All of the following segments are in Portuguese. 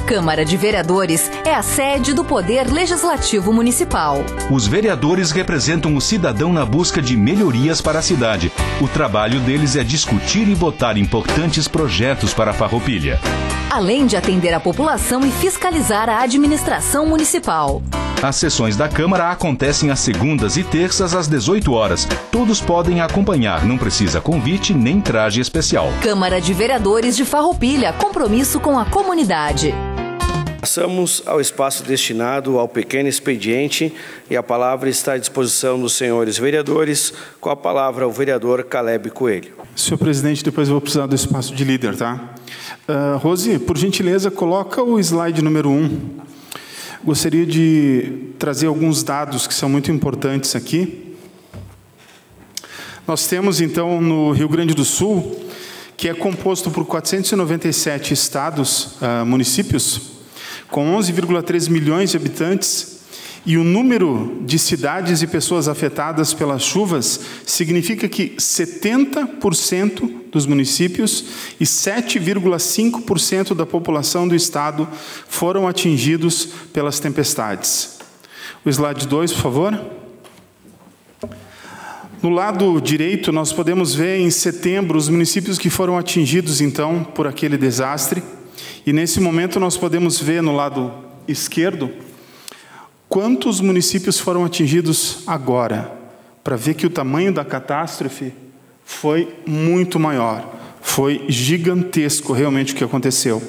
Câmara de Vereadores é a sede do Poder Legislativo Municipal. Os vereadores representam o cidadão na busca de melhorias para a cidade. O trabalho deles é discutir e votar importantes projetos para a Farroupilha, além de atender a população e fiscalizar a administração municipal. As sessões da Câmara acontecem às segundas e terças às 18 horas. Todos podem acompanhar, não precisa convite nem traje especial. Câmara de Vereadores de Farroupilha, compromisso com a comunidade. Passamos ao espaço destinado ao pequeno expediente e a palavra está à disposição dos senhores vereadores. Com a palavra o vereador Caleb Coelho. Senhor presidente, depois eu vou precisar do espaço de líder, tá? Rose, por gentileza, coloca o slide número 1. Gostaria de trazer alguns dados que são muito importantes aqui. Nós temos, então, no Rio Grande do Sul, que é composto por 497 estados, municípios, com 11,3 milhões de habitantes, e o número de cidades e pessoas afetadas pelas chuvas significa que 70% dos municípios e 7,5% da população do estado foram atingidos pelas tempestades. O slide 2, por favor. No lado direito, nós podemos ver em setembro os municípios que foram atingidos, então, por aquele desastre. E nesse momento nós podemos ver no lado esquerdo quantos municípios foram atingidos agora, para ver que o tamanho da catástrofe foi muito maior, foi gigantesco realmente o que aconteceu.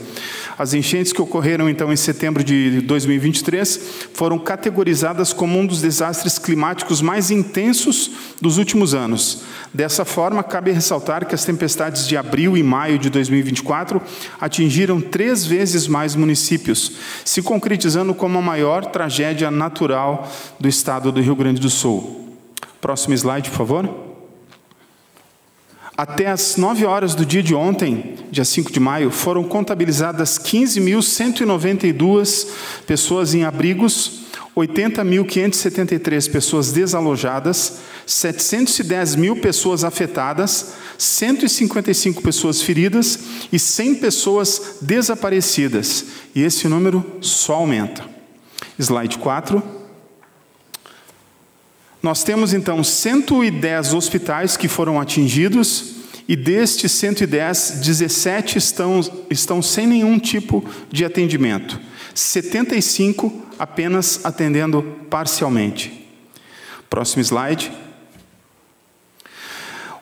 As enchentes que ocorreram então em setembro de 2023 foram categorizadas como um dos desastres climáticos mais intensos dos últimos anos. Dessa forma, cabe ressaltar que as tempestades de abril e maio de 2024 atingiram 3 vezes mais municípios, se concretizando como a maior tragédia natural do estado do Rio Grande do Sul. Próximo slide, por favor. Até às 9 horas do dia de ontem, dia 5 de maio, foram contabilizadas 15.192 pessoas em abrigos, 80.573 pessoas desalojadas, 710 mil pessoas afetadas, 155 pessoas feridas e 100 pessoas desaparecidas. E esse número só aumenta. Slide 4. Nós temos, então, 110 hospitais que foram atingidos e destes 110, 17 estão sem nenhum tipo de atendimento. 75 apenas atendendo parcialmente. Próximo slide.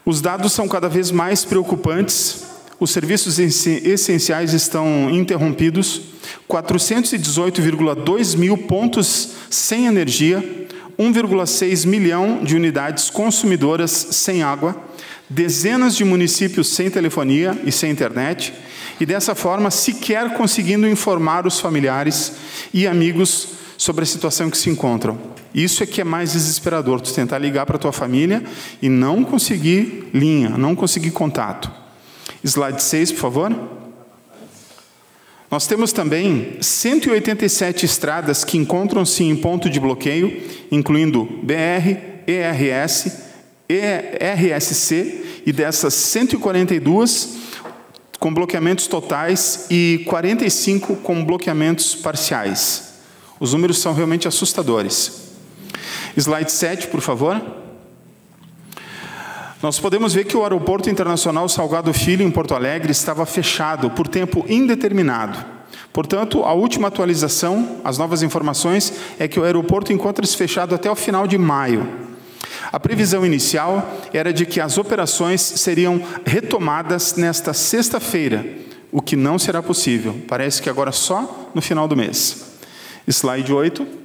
Os dados são cada vez mais preocupantes. Os serviços essenciais estão interrompidos. 418,2 mil pontos sem energia. 1,6 milhão de unidades consumidoras sem água, dezenas de municípios sem telefonia e sem internet, e dessa forma sequer conseguindo informar os familiares e amigos sobre a situação em que se encontram. Isso é que é mais desesperador, tu tentar ligar para a tua família e não conseguir linha, não conseguir contato. Slide 6, por favor. Nós temos também 187 estradas que encontram-se em ponto de bloqueio, incluindo BR, ERS, RSC, e dessas 142 com bloqueamentos totais e 45 com bloqueamentos parciais. Os números são realmente assustadores. Slide 7, por favor. Nós podemos ver que o Aeroporto Internacional Salgado Filho, em Porto Alegre, estava fechado por tempo indeterminado. Portanto, a última atualização, as novas informações, é que o aeroporto encontra-se fechado até o final de maio. A previsão inicial era de que as operações seriam retomadas nesta sexta-feira, o que não será possível. Parece que agora só no final do mês. Slide 8.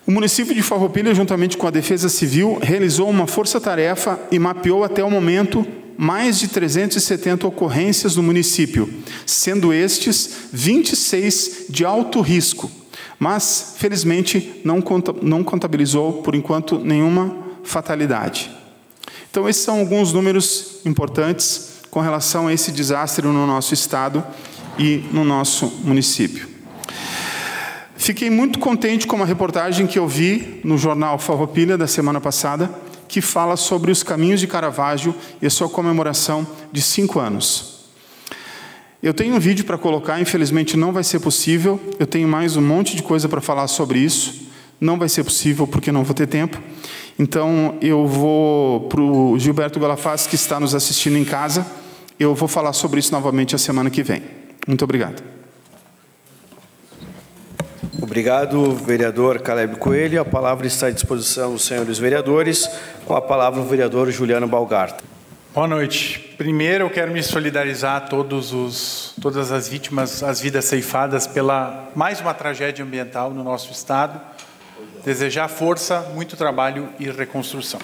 O município de Farroupilha, juntamente com a Defesa Civil, realizou uma força-tarefa e mapeou até o momento mais de 370 ocorrências no município, sendo estes 26 de alto risco, mas, felizmente, não contabilizou, por enquanto, nenhuma fatalidade. Então, esses são alguns números importantes com relação a esse desastre no nosso estado e no nosso município. Fiquei muito contente com uma reportagem que eu vi no jornal Farroupilha da semana passada, que fala sobre os caminhos de Caravaggio e a sua comemoração de 5 anos. Eu tenho um vídeo para colocar, infelizmente não vai ser possível. Eu tenho mais um monte de coisa para falar sobre isso. Não vai ser possível porque não vou ter tempo. Então eu vou para o Gilberto Galafaz, que está nos assistindo em casa. Eu vou falar sobre isso novamente a semana que vem. Muito obrigado. Obrigado, vereador Caleb Coelho. A palavra está à disposição dos senhores vereadores. Com a palavra o vereador Juliano Balgarta. Boa noite. Primeiro, eu quero me solidarizar a todas as vítimas, as vidas ceifadas pela mais uma tragédia ambiental no nosso estado. Desejar força, muito trabalho e reconstrução.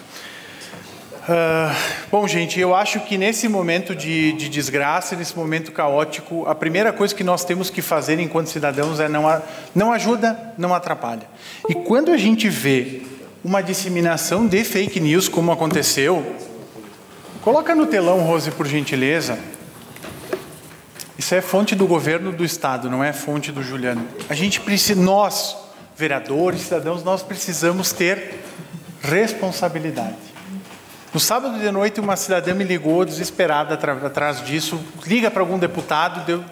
Bom, gente, eu acho que nesse momento de desgraça, nesse momento caótico, a primeira coisa que nós temos que fazer enquanto cidadãos é não ajuda, não atrapalha. E quando a gente vê uma disseminação de fake news, como aconteceu, coloca no telão, Rose, por gentileza. Isso é fonte do governo do estado, não é fonte do Juliano. A gente precisa, nós, vereadores, cidadãos, nós precisamos ter responsabilidade. No sábado de noite, uma cidadã me ligou desesperada atrás disso, liga para algum deputado,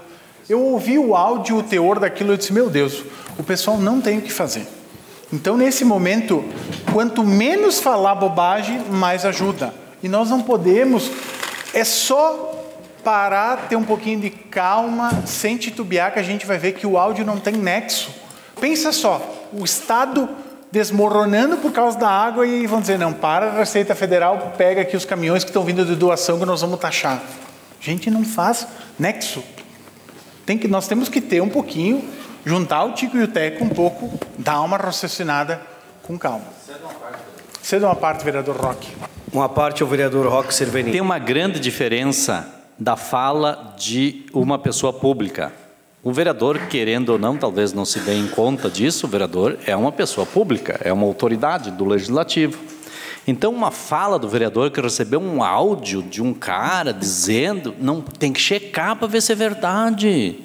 eu ouvi o áudio, o teor daquilo, eu disse, meu Deus, o pessoal não tem o que fazer. Então, nesse momento, quanto menos falar bobagem, mais ajuda. E nós não podemos, é só parar, ter um pouquinho de calma, sem titubear, que a gente vai ver que o áudio não tem nexo. Pensa só, o Estado desmoronando por causa da água e vão dizer, não, para a Receita Federal, pega aqui os caminhões que estão vindo de doação que nós vamos taxar. A gente não faz nexo. Nós temos que ter um pouquinho, juntar o Tico e o Teco um pouco, dar uma raciocinada com calma. Ceda uma parte, vereador Roque. Uma parte, o vereador Roque Cerveni. Tem uma grande diferença da fala de uma pessoa pública. O vereador, querendo ou não, talvez não se dê em conta disso, o vereador é uma pessoa pública, é uma autoridade do legislativo. Então, uma fala do vereador que recebeu um áudio de um cara dizendo, não tem que checar para ver se é verdade.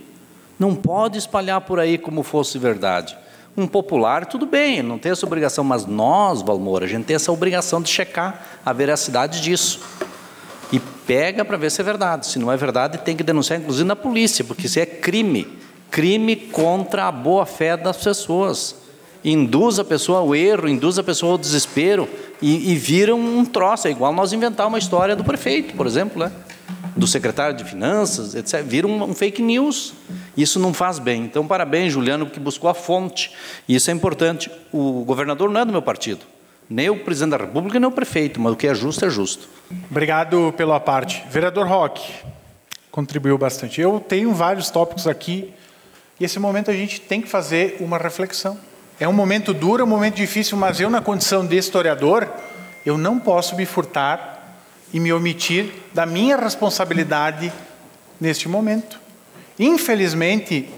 Não pode espalhar por aí como fosse verdade. Um popular, tudo bem, não tem essa obrigação, mas nós, Valmor, a gente tem essa obrigação de checar a veracidade disso. E pega para ver se é verdade. Se não é verdade, tem que denunciar, inclusive na polícia, porque isso é crime. Crime contra a boa-fé das pessoas. Induz a pessoa ao erro, induz a pessoa ao desespero e vira um troço. É igual nós inventar uma história do prefeito, por exemplo, né? Do secretário de Finanças, etc. Vira um fake news. Isso não faz bem. Então, parabéns, Juliano, que buscou a fonte. E isso é importante. O governador não é do meu partido. Nem o presidente da República, nem o prefeito. Mas o que é justo, é justo. Obrigado pela parte. Vereador Roque, contribuiu bastante. Eu tenho vários tópicos aqui. E esse momento a gente tem que fazer uma reflexão. É um momento duro, é um momento difícil, mas eu, na condição de historiador, eu não posso me furtar e me omitir da minha responsabilidade neste momento. Infelizmente,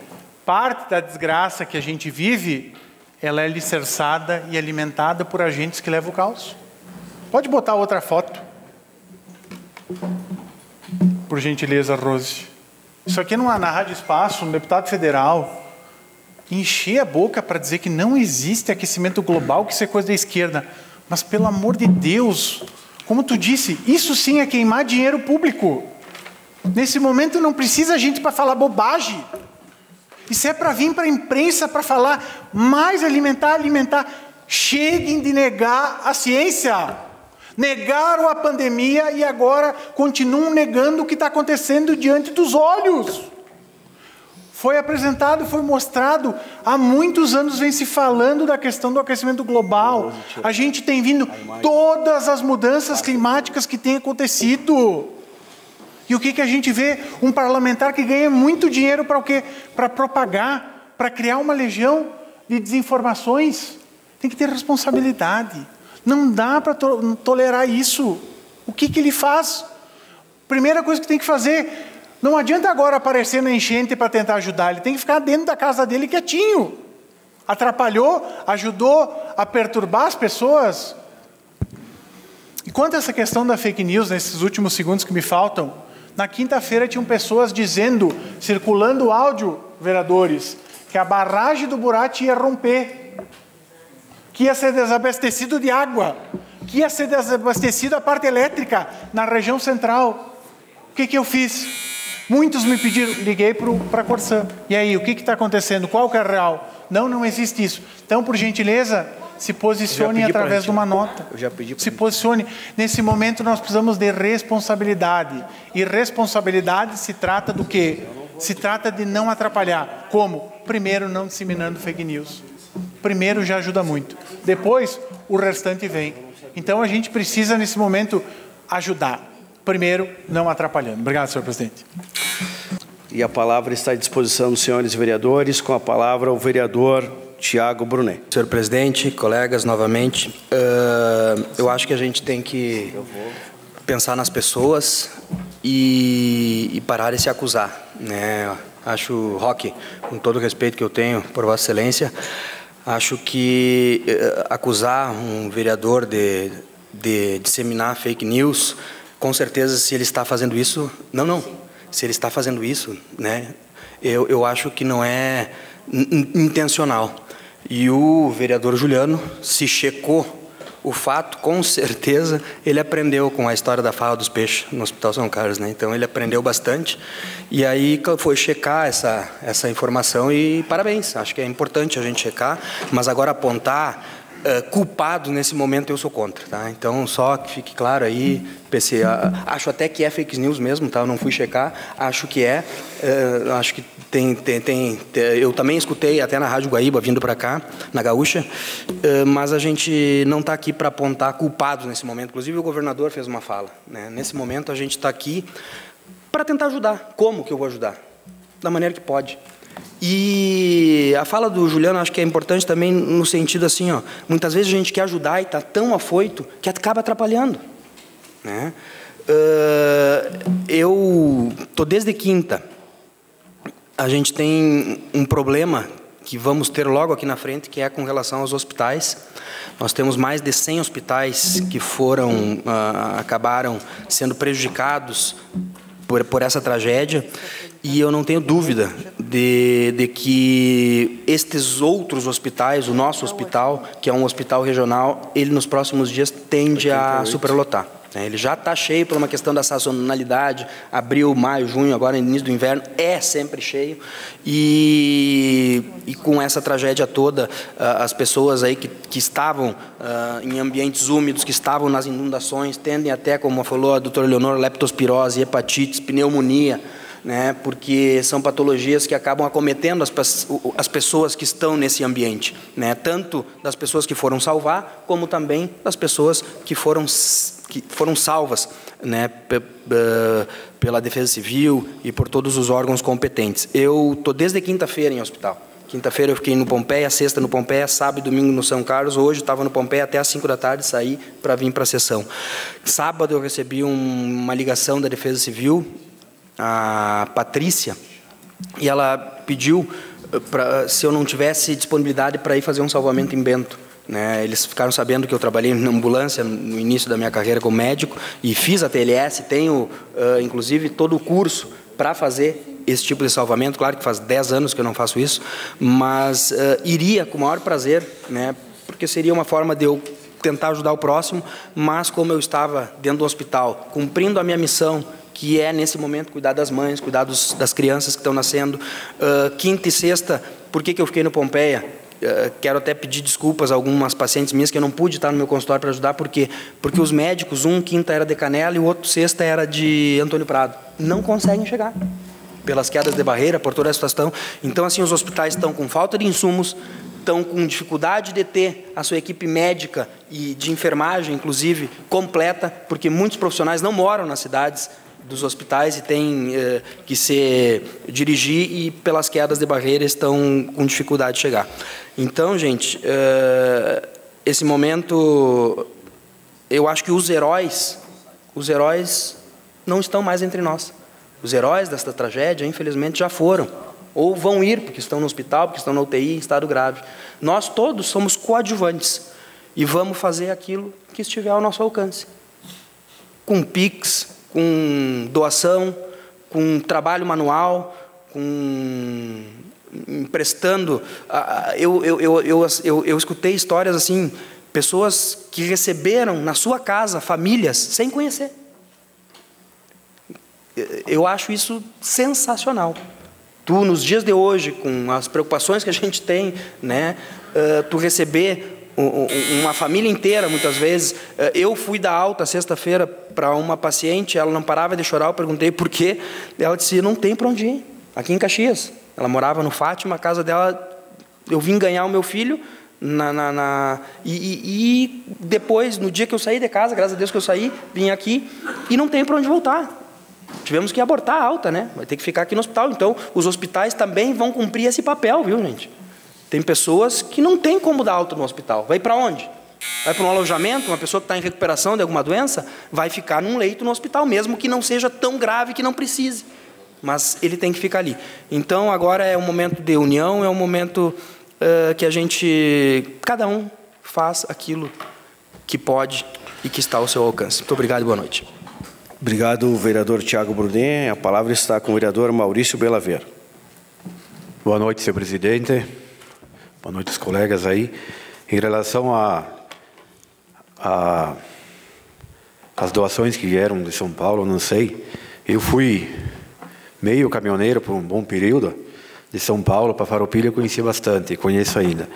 parte da desgraça que a gente vive, ela é alicerçada e alimentada por agentes que levam o caos. Pode botar outra foto. Por gentileza, Rose. Isso aqui na Rádio Espaço, um deputado federal, encher a boca para dizer que não existe aquecimento global, que isso é coisa da esquerda. Mas, pelo amor de Deus, como tu disse, isso sim é queimar dinheiro público. Nesse momento não precisa a gente para falar bobagem. Isso é para vir para a imprensa para falar mais alimentar. Cheguem de negar a ciência. Negaram a pandemia e agora continuam negando o que está acontecendo diante dos olhos. Foi apresentado, foi mostrado, há muitos anos vem se falando da questão do aquecimento global. A gente tem vindo todas as mudanças climáticas que têm acontecido. E o que a gente vê? Um parlamentar que ganha muito dinheiro para o quê? Para propagar, para criar uma legião de desinformações. Tem que ter responsabilidade. Não dá para tolerar isso. O que ele faz? Primeira coisa que tem que fazer, não adianta agora aparecer na enchente para tentar ajudar. Ele tem que ficar dentro da casa dele quietinho. Atrapalhou, ajudou a perturbar as pessoas. E quanto a essa questão da fake news, nesses últimos segundos que me faltam, na quinta-feira tinham pessoas dizendo, circulando áudio, vereadores, que a barragem do Burati ia romper, que ia ser desabastecido de água, que ia ser desabastecido a parte elétrica na região central. O que eu fiz? Muitos me pediram, liguei para a Corsã. E aí, o que está acontecendo? Qual que é a real? Não existe isso. Então, por gentileza, se posicione através de uma nota. Eu já pedi para se posicione. Nesse momento, nós precisamos de responsabilidade. E responsabilidade se trata do quê? Se trata de não atrapalhar. Como? Primeiro, não disseminando fake news. Primeiro já ajuda muito. Depois, o restante vem. Então, a gente precisa, nesse momento, ajudar. Primeiro, não atrapalhando. Obrigado, senhor presidente. E a palavra está à disposição dos senhores vereadores. Com a palavra, o vereador Tiago Brunet. Senhor presidente, colegas, novamente, eu acho que a gente tem que pensar nas pessoas e parar de se acusar, né? Acho, Roque, com todo o respeito que eu tenho por Vossa Excelência, acho que acusar um vereador de disseminar fake news, com certeza, se ele está fazendo isso, se ele está fazendo isso, né, eu acho que não é intencional. E o vereador Juliano se checou o fato, com certeza, ele aprendeu com a história da fala dos peixes no Hospital São Carlos, né? Então, ele aprendeu bastante e aí foi checar essa informação e parabéns, acho que é importante a gente checar, mas agora apontar culpado nesse momento eu sou contra, tá? Então, só que fique claro aí, PC, acho até que é fake news mesmo, tá? Eu não fui checar, acho que acho que eu também escutei até na Rádio Guaíba, vindo para cá, na Gaúcha, mas a gente não está aqui para apontar culpados nesse momento, inclusive o governador fez uma fala, né? Nesse momento a gente está aqui para tentar ajudar. Como que eu vou ajudar? Da maneira que pode. E a fala do Juliano acho que é importante também no sentido assim, ó, muitas vezes a gente quer ajudar e está tão afoito que acaba atrapalhando, né? Eu estou desde quinta, a gente tem um problema que vamos ter logo aqui na frente, que é com relação aos hospitais. Nós temos mais de 100 hospitais que acabaram sendo prejudicados por essa tragédia, e eu não tenho dúvida de que estes outros hospitais, o nosso hospital, que é um hospital regional, ele nos próximos dias tende a superlotar. Ele já está cheio por uma questão da sazonalidade, abril, maio, junho, agora no início do inverno, é sempre cheio, e com essa tragédia toda, as pessoas aí que estavam em ambientes úmidos, que estavam nas inundações, tendem até, como falou a doutora Leonor, leptospirose, hepatites, pneumonia, né, porque são patologias que acabam acometendo as pessoas que estão nesse ambiente, né, tanto das pessoas que foram salvar, como também das pessoas que foram salvas, né, pela Defesa Civil e por todos os órgãos competentes. Eu estou desde quinta-feira em hospital. Quinta-feira eu fiquei no Pompeia, sexta no Pompeia, sábado e domingo no São Carlos. Hoje estava no Pompeia até às 5 da tarde, saí para vir para a sessão. Sábado eu recebi uma ligação da Defesa Civil, a Patrícia, e ela pediu se eu não tivesse disponibilidade para ir fazer um salvamento em Bento, né? Eles ficaram sabendo que eu trabalhei na ambulância no início da minha carreira como médico e fiz a TLS, tenho inclusive todo o curso para fazer esse tipo de salvamento. Claro que faz 10 anos que eu não faço isso, mas iria com o maior prazer, né? Porque seria uma forma de eu tentar ajudar o próximo, mas como eu estava dentro do hospital, cumprindo a minha missão, que é, nesse momento, cuidar das mães, cuidar das crianças que estão nascendo. Quinta e sexta, por que eu fiquei no Pompeia? Quero até pedir desculpas a algumas pacientes minhas que eu não pude estar no meu consultório para ajudar, porque os médicos, quinta era de Canela e o outro sexta era de Antônio Prado, não conseguem chegar, pelas quedas de barreira, por toda a situação. Então, assim, os hospitais estão com falta de insumos, estão com dificuldade de ter a sua equipe médica e de enfermagem, inclusive, completa, porque muitos profissionais não moram nas cidades dos hospitais e têm que se dirigir e pelas quedas de barreira estão com dificuldade de chegar. Então, gente, esse momento, eu acho que os heróis não estão mais entre nós. Os heróis desta tragédia, infelizmente, já foram, ou vão ir, porque estão no hospital, porque estão na UTI, em estado grave. Nós todos somos coadjuvantes e vamos fazer aquilo que estiver ao nosso alcance. Com PIX, com doação, com trabalho manual, com emprestando. Eu escutei histórias assim, pessoas que receberam na sua casa famílias sem conhecer. eu acho isso sensacional. Tu, nos dias de hoje, com as preocupações que a gente tem, né, tu receber uma família inteira, muitas vezes. Eu fui dar alta sexta-feira para uma paciente, ela não parava de chorar, eu perguntei por quê. Ela disse, não tem para onde ir, aqui em Caxias. Ela morava no Fátima, a casa dela, eu vim ganhar o meu filho, e depois, no dia que eu saí de casa, graças a Deus que eu saí, vim aqui, e não tem para onde voltar. Tivemos que abortar a alta, né? Vai ter que ficar aqui no hospital. Então, os hospitais também vão cumprir esse papel, viu, gente? Tem pessoas que não tem como dar alta no hospital. Vai para onde? Vai para um alojamento? Uma pessoa que está em recuperação de alguma doença vai ficar num leito no hospital, mesmo que não seja tão grave que não precise. Mas ele tem que ficar ali. Então, agora é um momento de união, é um momento que a gente, cada um, faz aquilo que pode e que está ao seu alcance. Muito obrigado e boa noite. Obrigado, vereador Tiago Brunet. A palavra está com o vereador Maurício Belaver. Boa noite, senhor presidente. Boa noite, os colegas aí. Em relação às doações que vieram de São Paulo, não sei. Eu fui meio caminhoneiro por um bom período de São Paulo para Farroupilha, eu conheci bastante, conheço ainda.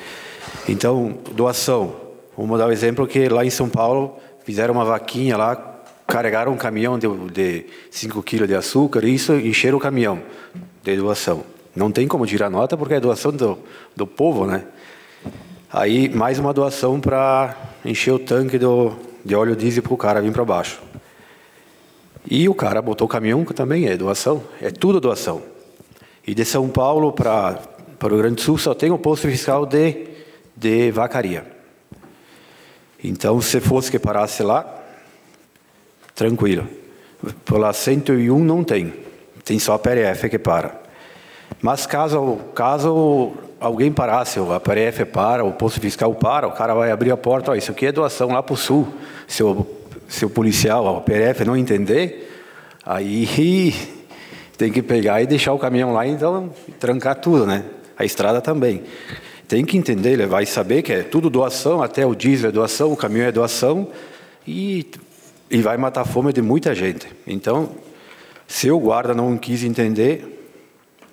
Então, doação. Vamos dar o exemplo que lá em São Paulo fizeram uma vaquinha lá, carregaram um caminhão de 5 quilos de açúcar e isso encheram o caminhão de doação. Não tem como tirar nota porque é doação do povo, né? Aí, mais uma doação para encher o tanque de óleo diesel para o cara vir para baixo. E o cara botou o caminhão, que também é doação. É tudo doação. E de São Paulo para o Rio Grande do Sul só tem o posto fiscal de vacaria. Então, se fosse que parasse lá, tranquilo. Por lá 101 não tem. Tem só a PRF que para. Mas caso alguém parasse, a PRF para, o posto fiscal para, o cara vai abrir a porta, ó, isso aqui é doação lá para o sul. Se o policial, a PRF não entender, aí tem que pegar e deixar o caminhão lá e então trancar tudo, né? A estrada também. Tem que entender, ele vai saber que é tudo doação, até o diesel é doação, o caminhão é doação e vai matar a fome de muita gente. Então, se o guarda não quis entender,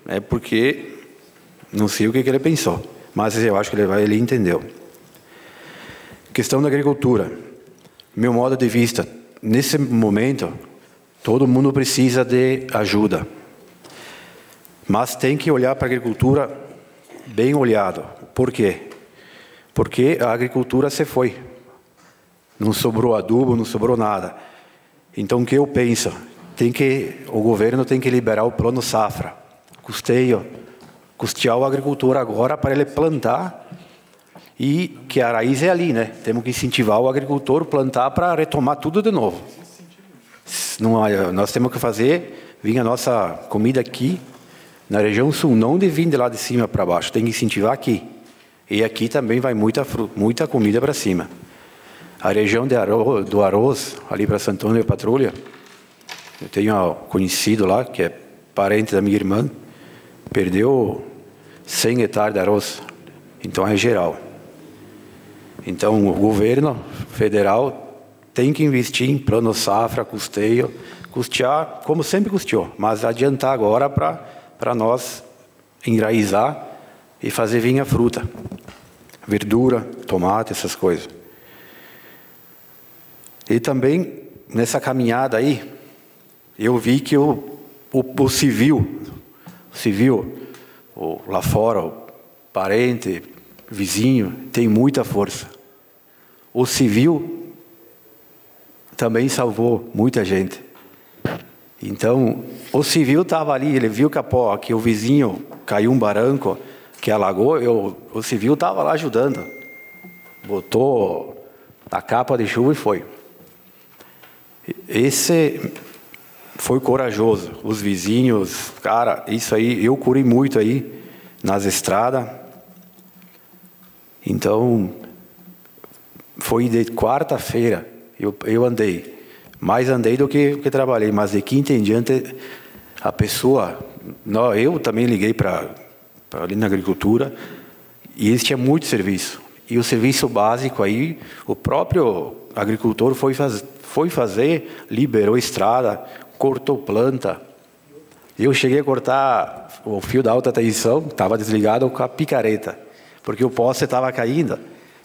é porque não sei o que ele pensou, mas eu acho que ele entendeu. Questão da agricultura. Meu modo de vista, nesse momento, todo mundo precisa de ajuda. Mas tem que olhar para a agricultura bem olhado. Por quê? Porque a agricultura se foi. Não sobrou adubo, não sobrou nada. Então, o que eu penso? O governo tem que liberar o plano safra. Custear o agricultor agora para ele plantar e que a raiz é ali, né? Temos que incentivar o agricultor a plantar para retomar tudo de novo. Nós temos que vir a nossa comida aqui, na região sul, não de vir de lá de cima para baixo, tem que incentivar aqui. E aqui também vai muita comida para cima. A região do arroz, ali para Santo Antônio e Patrulha, eu tenho conhecido lá, que é parente da minha irmã, perdeu 100 hectares de arroz, então é geral. Então o governo federal tem que investir em plano safra, custear, como sempre custeou, mas adiantar agora para nós enraizar e fazer vir a fruta, verdura, tomate, essas coisas. E também, nessa caminhada aí, eu vi que o civil, lá fora, o parente, vizinho, tem muita força. O civil também salvou muita gente. Então, o civil estava ali, ele viu que o vizinho caiu um barranco, que alagou, o civil estava lá ajudando. Botou a capa de chuva e foi. Esse foi corajoso. Os vizinhos, cara, isso aí, eu curei muito aí nas estradas. Então, foi de quarta-feira, eu andei. Mais andei do que trabalhei, mas de quinta em diante, a pessoa... eu também liguei para ali na agricultura, e eles tinham muito serviço. E o serviço básico aí, o próprio agricultor foi fazer, liberou estrada, cortou planta, Eu cheguei a cortar o fio da alta tensão, estava desligado com a picareta, porque o poste estava caindo.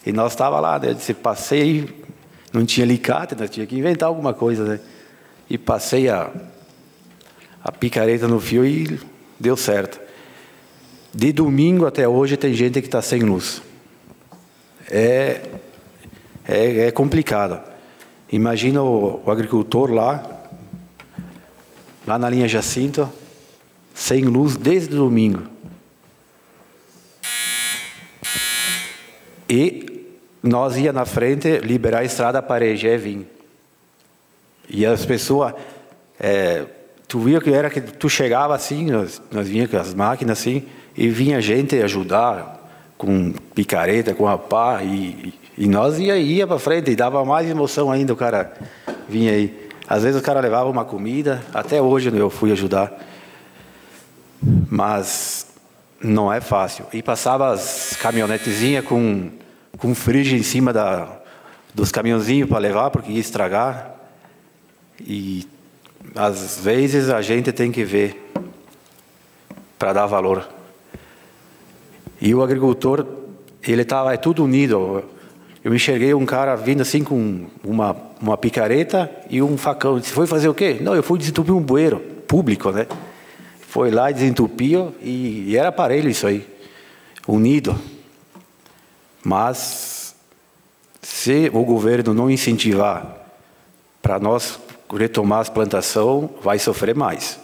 E nós estávamos lá, né? Eu passei, não tinha alicate, nós tinha que inventar alguma coisa, né? E passei a picareta no fio e deu certo. De domingo até hoje tem gente que está sem luz. É complicado. Imagina o agricultor lá na linha Jacinto, sem luz desde domingo. E nós ia na frente liberar a estrada para Egé vir. E as pessoas, tu via que tu chegava assim, nós vinha com as máquinas assim, e vinha gente ajudar com picareta, com a pá, e nós ia para frente, e dava mais emoção ainda o cara vinha aí. Às vezes o cara levava uma comida, até hoje eu fui ajudar, mas não é fácil. E passava as caminhonetezinhas com frígio em cima dos caminhãozinhos para levar, porque ia estragar. E às vezes a gente tem que ver para dar valor. E o agricultor, ele estava tudo unido. Eu enxerguei um cara vindo assim com uma picareta e um facão. Disse, foi fazer o quê? Não, eu fui desentupir um bueiro público, né? Foi lá, desentupiu e era aparelho isso aí, unido. Mas se o governo não incentivar para nós retomar as plantações, vai sofrer mais.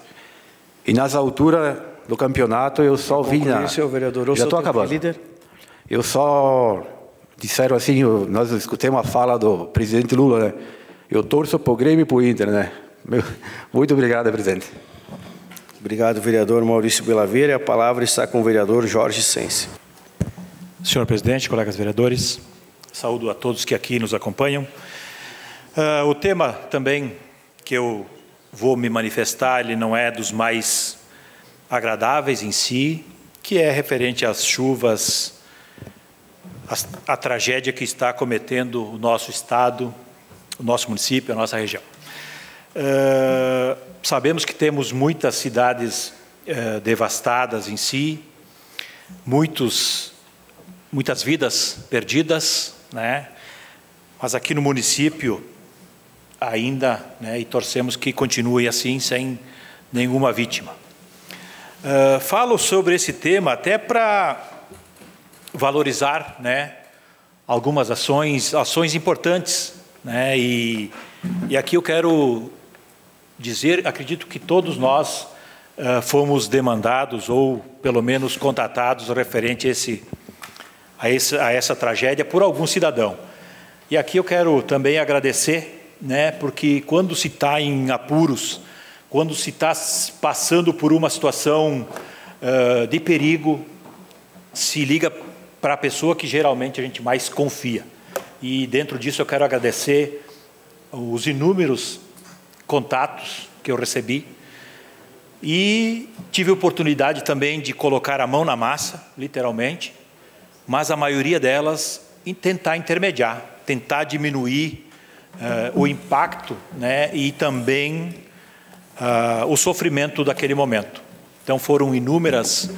E nas alturas do campeonato eu só vi vereador, já estou acabando. Líder. Eu só disseram assim, nós escutemos uma fala do presidente Lula, né? Eu torço para o Grêmio e para o Inter, né? Muito obrigado, presidente. Obrigado, vereador Maurício Belaveira. A palavra está com o vereador Jorge Sense. Senhor presidente, colegas vereadores, saúdo a todos que aqui nos acompanham. O tema também que eu vou me manifestar, ele não é dos mais agradáveis em si, que é referente às chuvas, a tragédia que está acometendo o nosso estado, o nosso município, a nossa região. Sabemos que temos muitas cidades devastadas em si, muitas vidas perdidas, né? Mas aqui no município ainda, né, e torcemos que continue assim, sem nenhuma vítima. Falo sobre esse tema até para valorizar, né, algumas ações importantes, né, e aqui eu quero dizer, acredito que todos nós fomos demandados ou pelo menos contatados referente a essa tragédia por algum cidadão. E aqui eu quero também agradecer, né, porque quando se está em apuros, quando se está passando por uma situação de perigo, se liga para a pessoa que geralmente a gente mais confia. E dentro disso eu quero agradecer os inúmeros contatos que eu recebi e tive a oportunidade também de colocar a mão na massa, literalmente, mas a maioria delas em tentar intermediar, tentar diminuir o impacto, né, e também o sofrimento daquele momento. Então foram inúmeras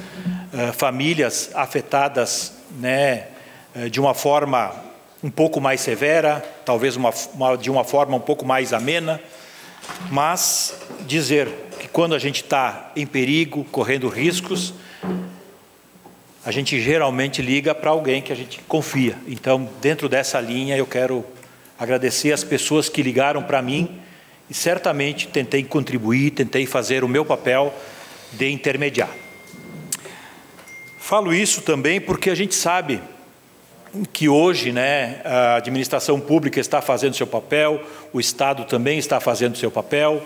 famílias afetadas, né, de uma forma um pouco mais severa, talvez de uma forma um pouco mais amena, mas dizer que quando a gente está em perigo, correndo riscos, a gente geralmente liga para alguém que a gente confia. Então, dentro dessa linha, eu quero agradecer as pessoas que ligaram para mim e certamente tentei contribuir, tentei fazer o meu papel de intermediar. Falo isso também porque a gente sabe que hoje, né, a administração pública está fazendo seu papel, o Estado também está fazendo seu papel,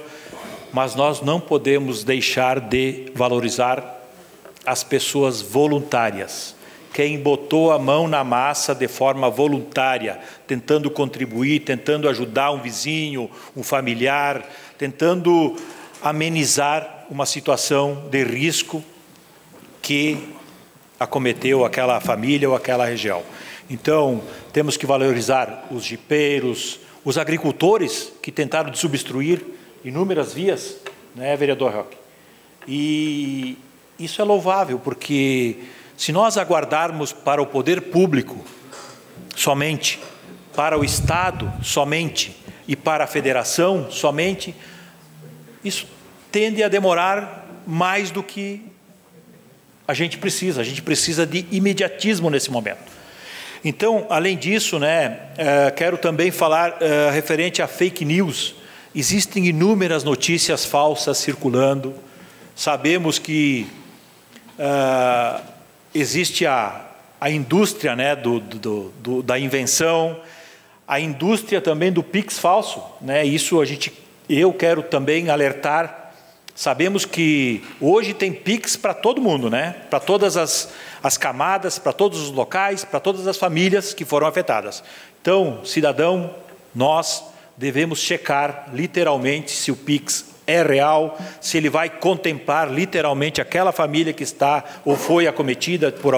mas nós não podemos deixar de valorizar as pessoas voluntárias. Quem botou a mão na massa de forma voluntária, tentando contribuir, tentando ajudar um vizinho, um familiar, tentando amenizar uma situação de risco que acometeu aquela família ou aquela região. Então, temos que valorizar os jipeiros, os agricultores que tentaram desobstruir inúmeras vias, né, vereador Roque? E isso é louvável, porque se nós aguardarmos para o poder público somente, para o Estado somente e para a federação somente, isso tende a demorar mais do que a gente precisa. A gente precisa de imediatismo nesse momento. Então, além disso, quero também falar referente a fake news. Existem inúmeras notícias falsas circulando. Sabemos que existe a indústria da invenção, a indústria também do Pix falso. Isso eu quero também alertar. Sabemos que hoje tem Pix para todo mundo, para todas as camadas, para todos os locais, para todas as famílias que foram afetadas. Então, cidadão, nós devemos checar literalmente se o Pix é real, se ele vai contemplar literalmente aquela família que está ou foi acometida por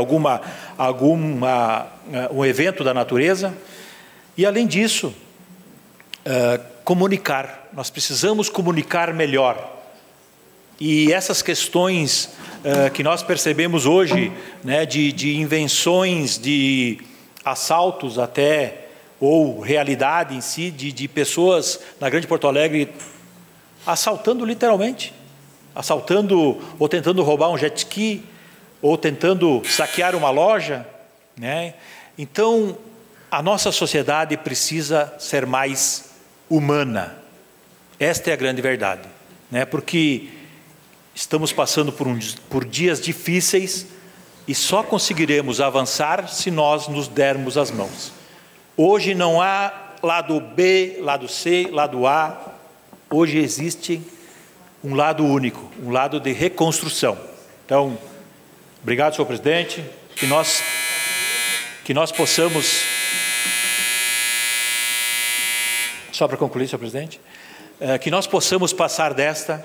um evento da natureza. E, além disso, comunicar. Nós precisamos comunicar melhor. E essas questões que nós percebemos hoje, de invenções, de assaltos até, ou realidade em si, de pessoas na Grande Porto Alegre assaltando literalmente, assaltando ou tentando roubar um jet ski, ou tentando saquear uma loja. Então, a nossa sociedade precisa ser mais humana. Esta é a grande verdade. Porque estamos passando por dias difíceis e só conseguiremos avançar se nós nos dermos as mãos. Hoje não há lado B, lado C, lado A. Hoje existe um lado único, um lado de reconstrução. Então, obrigado, senhor presidente, que nós possamos... Só para concluir, senhor presidente, que nós possamos passar desta...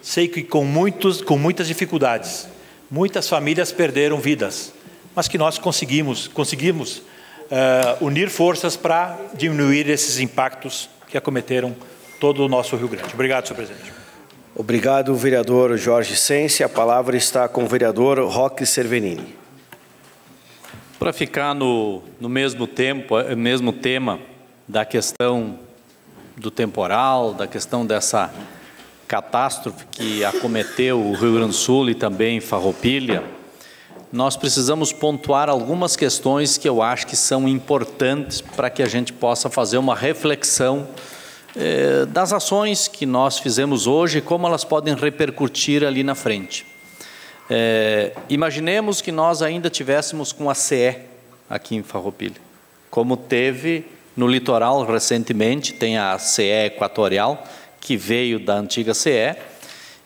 Sei que com muitas dificuldades, muitas famílias perderam vidas, mas que nós conseguimos unir forças para diminuir esses impactos que acometeram todo o nosso Rio Grande. Obrigado, senhor presidente. Obrigado, vereador Jorge Sense. A palavra está com o vereador Roque Cervenini. Para ficar no mesmo tema da questão do temporal, da questão dessa catástrofe que acometeu o Rio Grande do Sul e também Farroupilha, nós precisamos pontuar algumas questões que eu acho que são importantes para que a gente possa fazer uma reflexão das ações que nós fizemos hoje e como elas podem repercutir ali na frente. Imaginemos que nós ainda tivéssemos com a CE aqui em Farroupilha, como teve no litoral recentemente, tem a CE Equatorial, que veio da antiga CE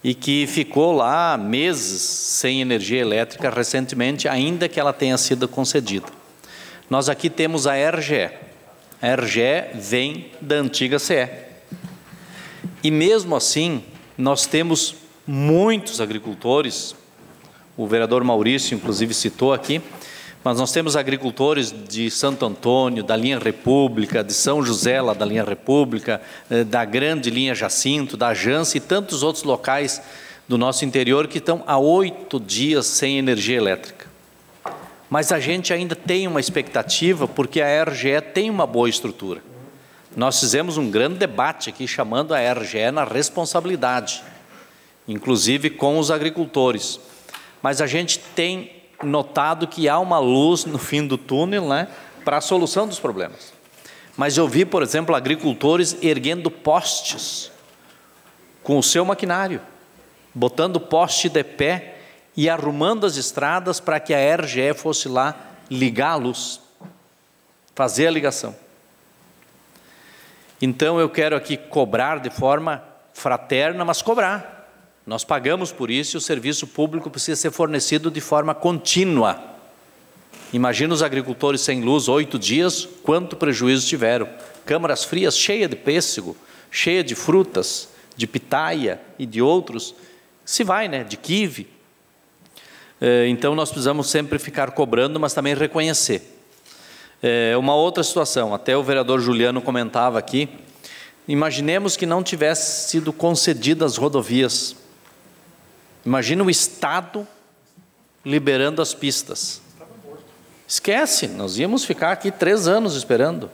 e que ficou lá meses sem energia elétrica recentemente, ainda que ela tenha sido concedida. Nós aqui temos a RGE. A RGE vem da antiga CE. E mesmo assim, nós temos muitos agricultores, o vereador Maurício inclusive citou aqui, mas nós temos agricultores de Santo Antônio, da linha República, de São José, lá da linha República, da grande linha Jacinto, da Jance e tantos outros locais do nosso interior que estão há 8 dias sem energia elétrica. Mas a gente ainda tem uma expectativa porque a RGE tem uma boa estrutura. Nós fizemos um grande debate aqui chamando a RGE na responsabilidade, inclusive com os agricultores. Mas a gente tem notado que há uma luz no fim do túnel, para a solução dos problemas. Mas eu vi, por exemplo, agricultores erguendo postes com o seu maquinário, botando poste de pé e arrumando as estradas para que a RGE fosse lá ligar a luz, fazer a ligação. Então eu quero aqui cobrar de forma fraterna, mas cobrar. Nós pagamos por isso e o serviço público precisa ser fornecido de forma contínua. Imagina os agricultores sem luz 8 dias, quanto prejuízo tiveram. Câmaras frias cheias de pêssego, cheias de frutas, de pitaia e de outros. Se vai, de quibe. Então nós precisamos sempre ficar cobrando, mas também reconhecer. Uma outra situação, até o vereador Juliano comentava aqui, imaginemos que não tivesse sido concedidas rodovias. Imagina o Estado liberando as pistas. Esquece, nós íamos ficar aqui 3 anos esperando.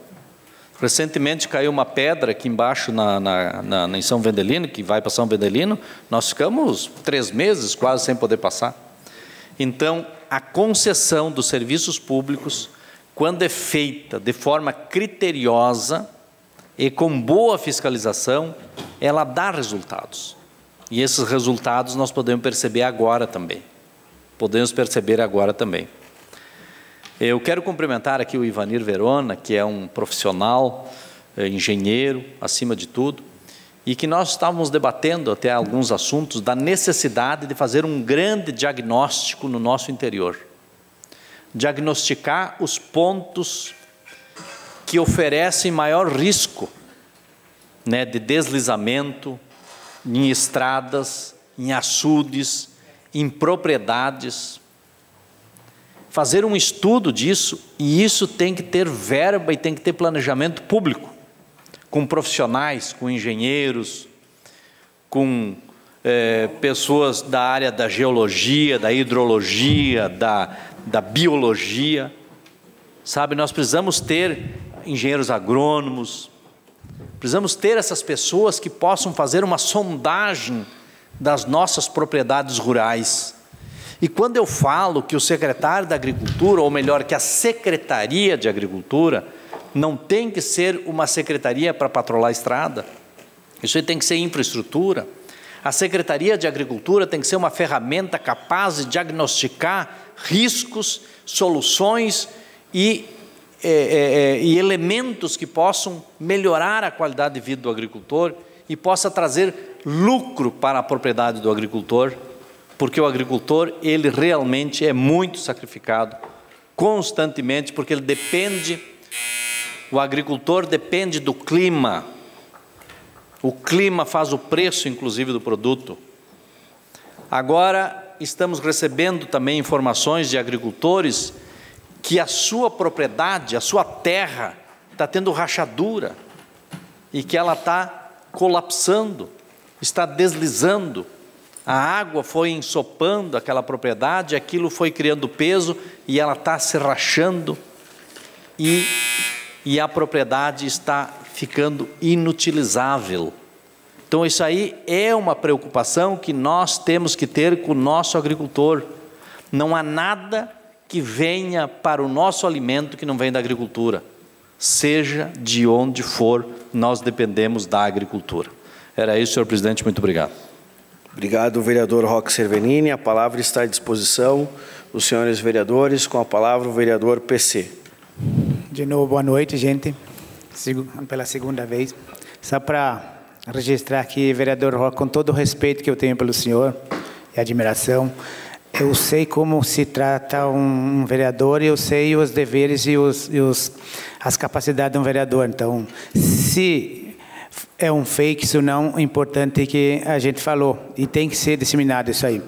Recentemente caiu uma pedra aqui embaixo em São Vendelino, que vai para São Vendelino, nós ficamos 3 meses quase sem poder passar. Então, a concessão dos serviços públicos, quando é feita de forma criteriosa e com boa fiscalização, ela dá resultados. E esses resultados nós podemos perceber agora também. Eu quero cumprimentar aqui o Ivanir Verona, que é um profissional, engenheiro, acima de tudo, e que nós estávamos debatendo até alguns assuntos da necessidade de fazer um grande diagnóstico no nosso interior. Diagnosticar os pontos que oferecem maior risco, né, de deslizamento em estradas, em açudes, em propriedades. Fazer um estudo disso, e isso tem que ter verba e tem que ter planejamento público, com profissionais, com engenheiros, com pessoas da área da geologia, da hidrologia, da biologia. Sabe, nós precisamos ter engenheiros agrônomos, precisamos ter essas pessoas que possam fazer uma sondagem das nossas propriedades rurais. E quando eu falo que o secretário da Agricultura, ou melhor, que a Secretaria de Agricultura, não tem que ser uma secretaria para patrulhar a estrada, isso aí tem que ser infraestrutura. A Secretaria de Agricultura tem que ser uma ferramenta capaz de diagnosticar riscos, soluções e elementos que possam melhorar a qualidade de vida do agricultor e possa trazer lucro para a propriedade do agricultor, porque o agricultor, ele realmente é muito sacrificado, constantemente, porque ele depende, o agricultor depende do clima. O clima faz o preço, inclusive, do produto. Agora, estamos recebendo também informações de agricultores que a sua propriedade, a sua terra, está tendo rachadura e que ela está colapsando, está deslizando. A água foi ensopando aquela propriedade, aquilo foi criando peso e ela está se rachando e a propriedade está ficando inutilizável. Então isso aí é uma preocupação que nós temos que ter com o nosso agricultor. Não há nada que venha para o nosso alimento que não vem da agricultura. Seja de onde for, nós dependemos da agricultura. Era isso, senhor presidente, muito obrigado. Obrigado, vereador Roque Cervenini. A palavra está à disposição dos senhores vereadores. Com a palavra, o vereador PC. De novo, boa noite, gente. Pela segunda vez. Só para registrar aqui, vereador Roque, com todo o respeito que eu tenho pelo senhor e admiração, eu sei como se trata um vereador e eu sei os deveres e as capacidades de um vereador. Então, se é um fake, isso não é importante que a gente falou. E tem que ser disseminado isso aí.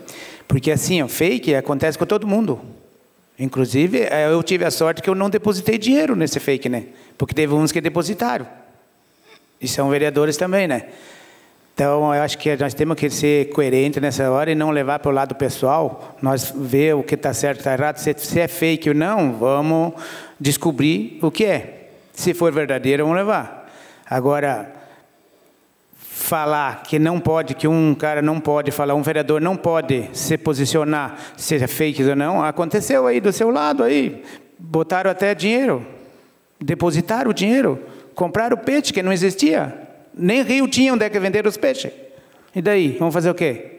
Porque assim, o fake acontece com todo mundo. Inclusive, eu tive a sorte que eu não depositei dinheiro nesse fake, né? Porque teve uns que depositaram. E são vereadores também, né? Então, eu acho que nós temos que ser coerentes nessa hora e não levar para o lado pessoal. Nós ver o que está certo e está errado. Se é fake ou não, vamos descobrir o que é. Se for verdadeiro, vamos levar. Agora, falar que não pode, que um cara não pode falar, um vereador não pode se posicionar, seja fake ou não, aconteceu aí do seu lado aí. Botaram até dinheiro, depositaram o dinheiro, compraram peixe que não existia. Nem rio tinha onde é que vender os peixes. E daí? Vamos fazer o quê?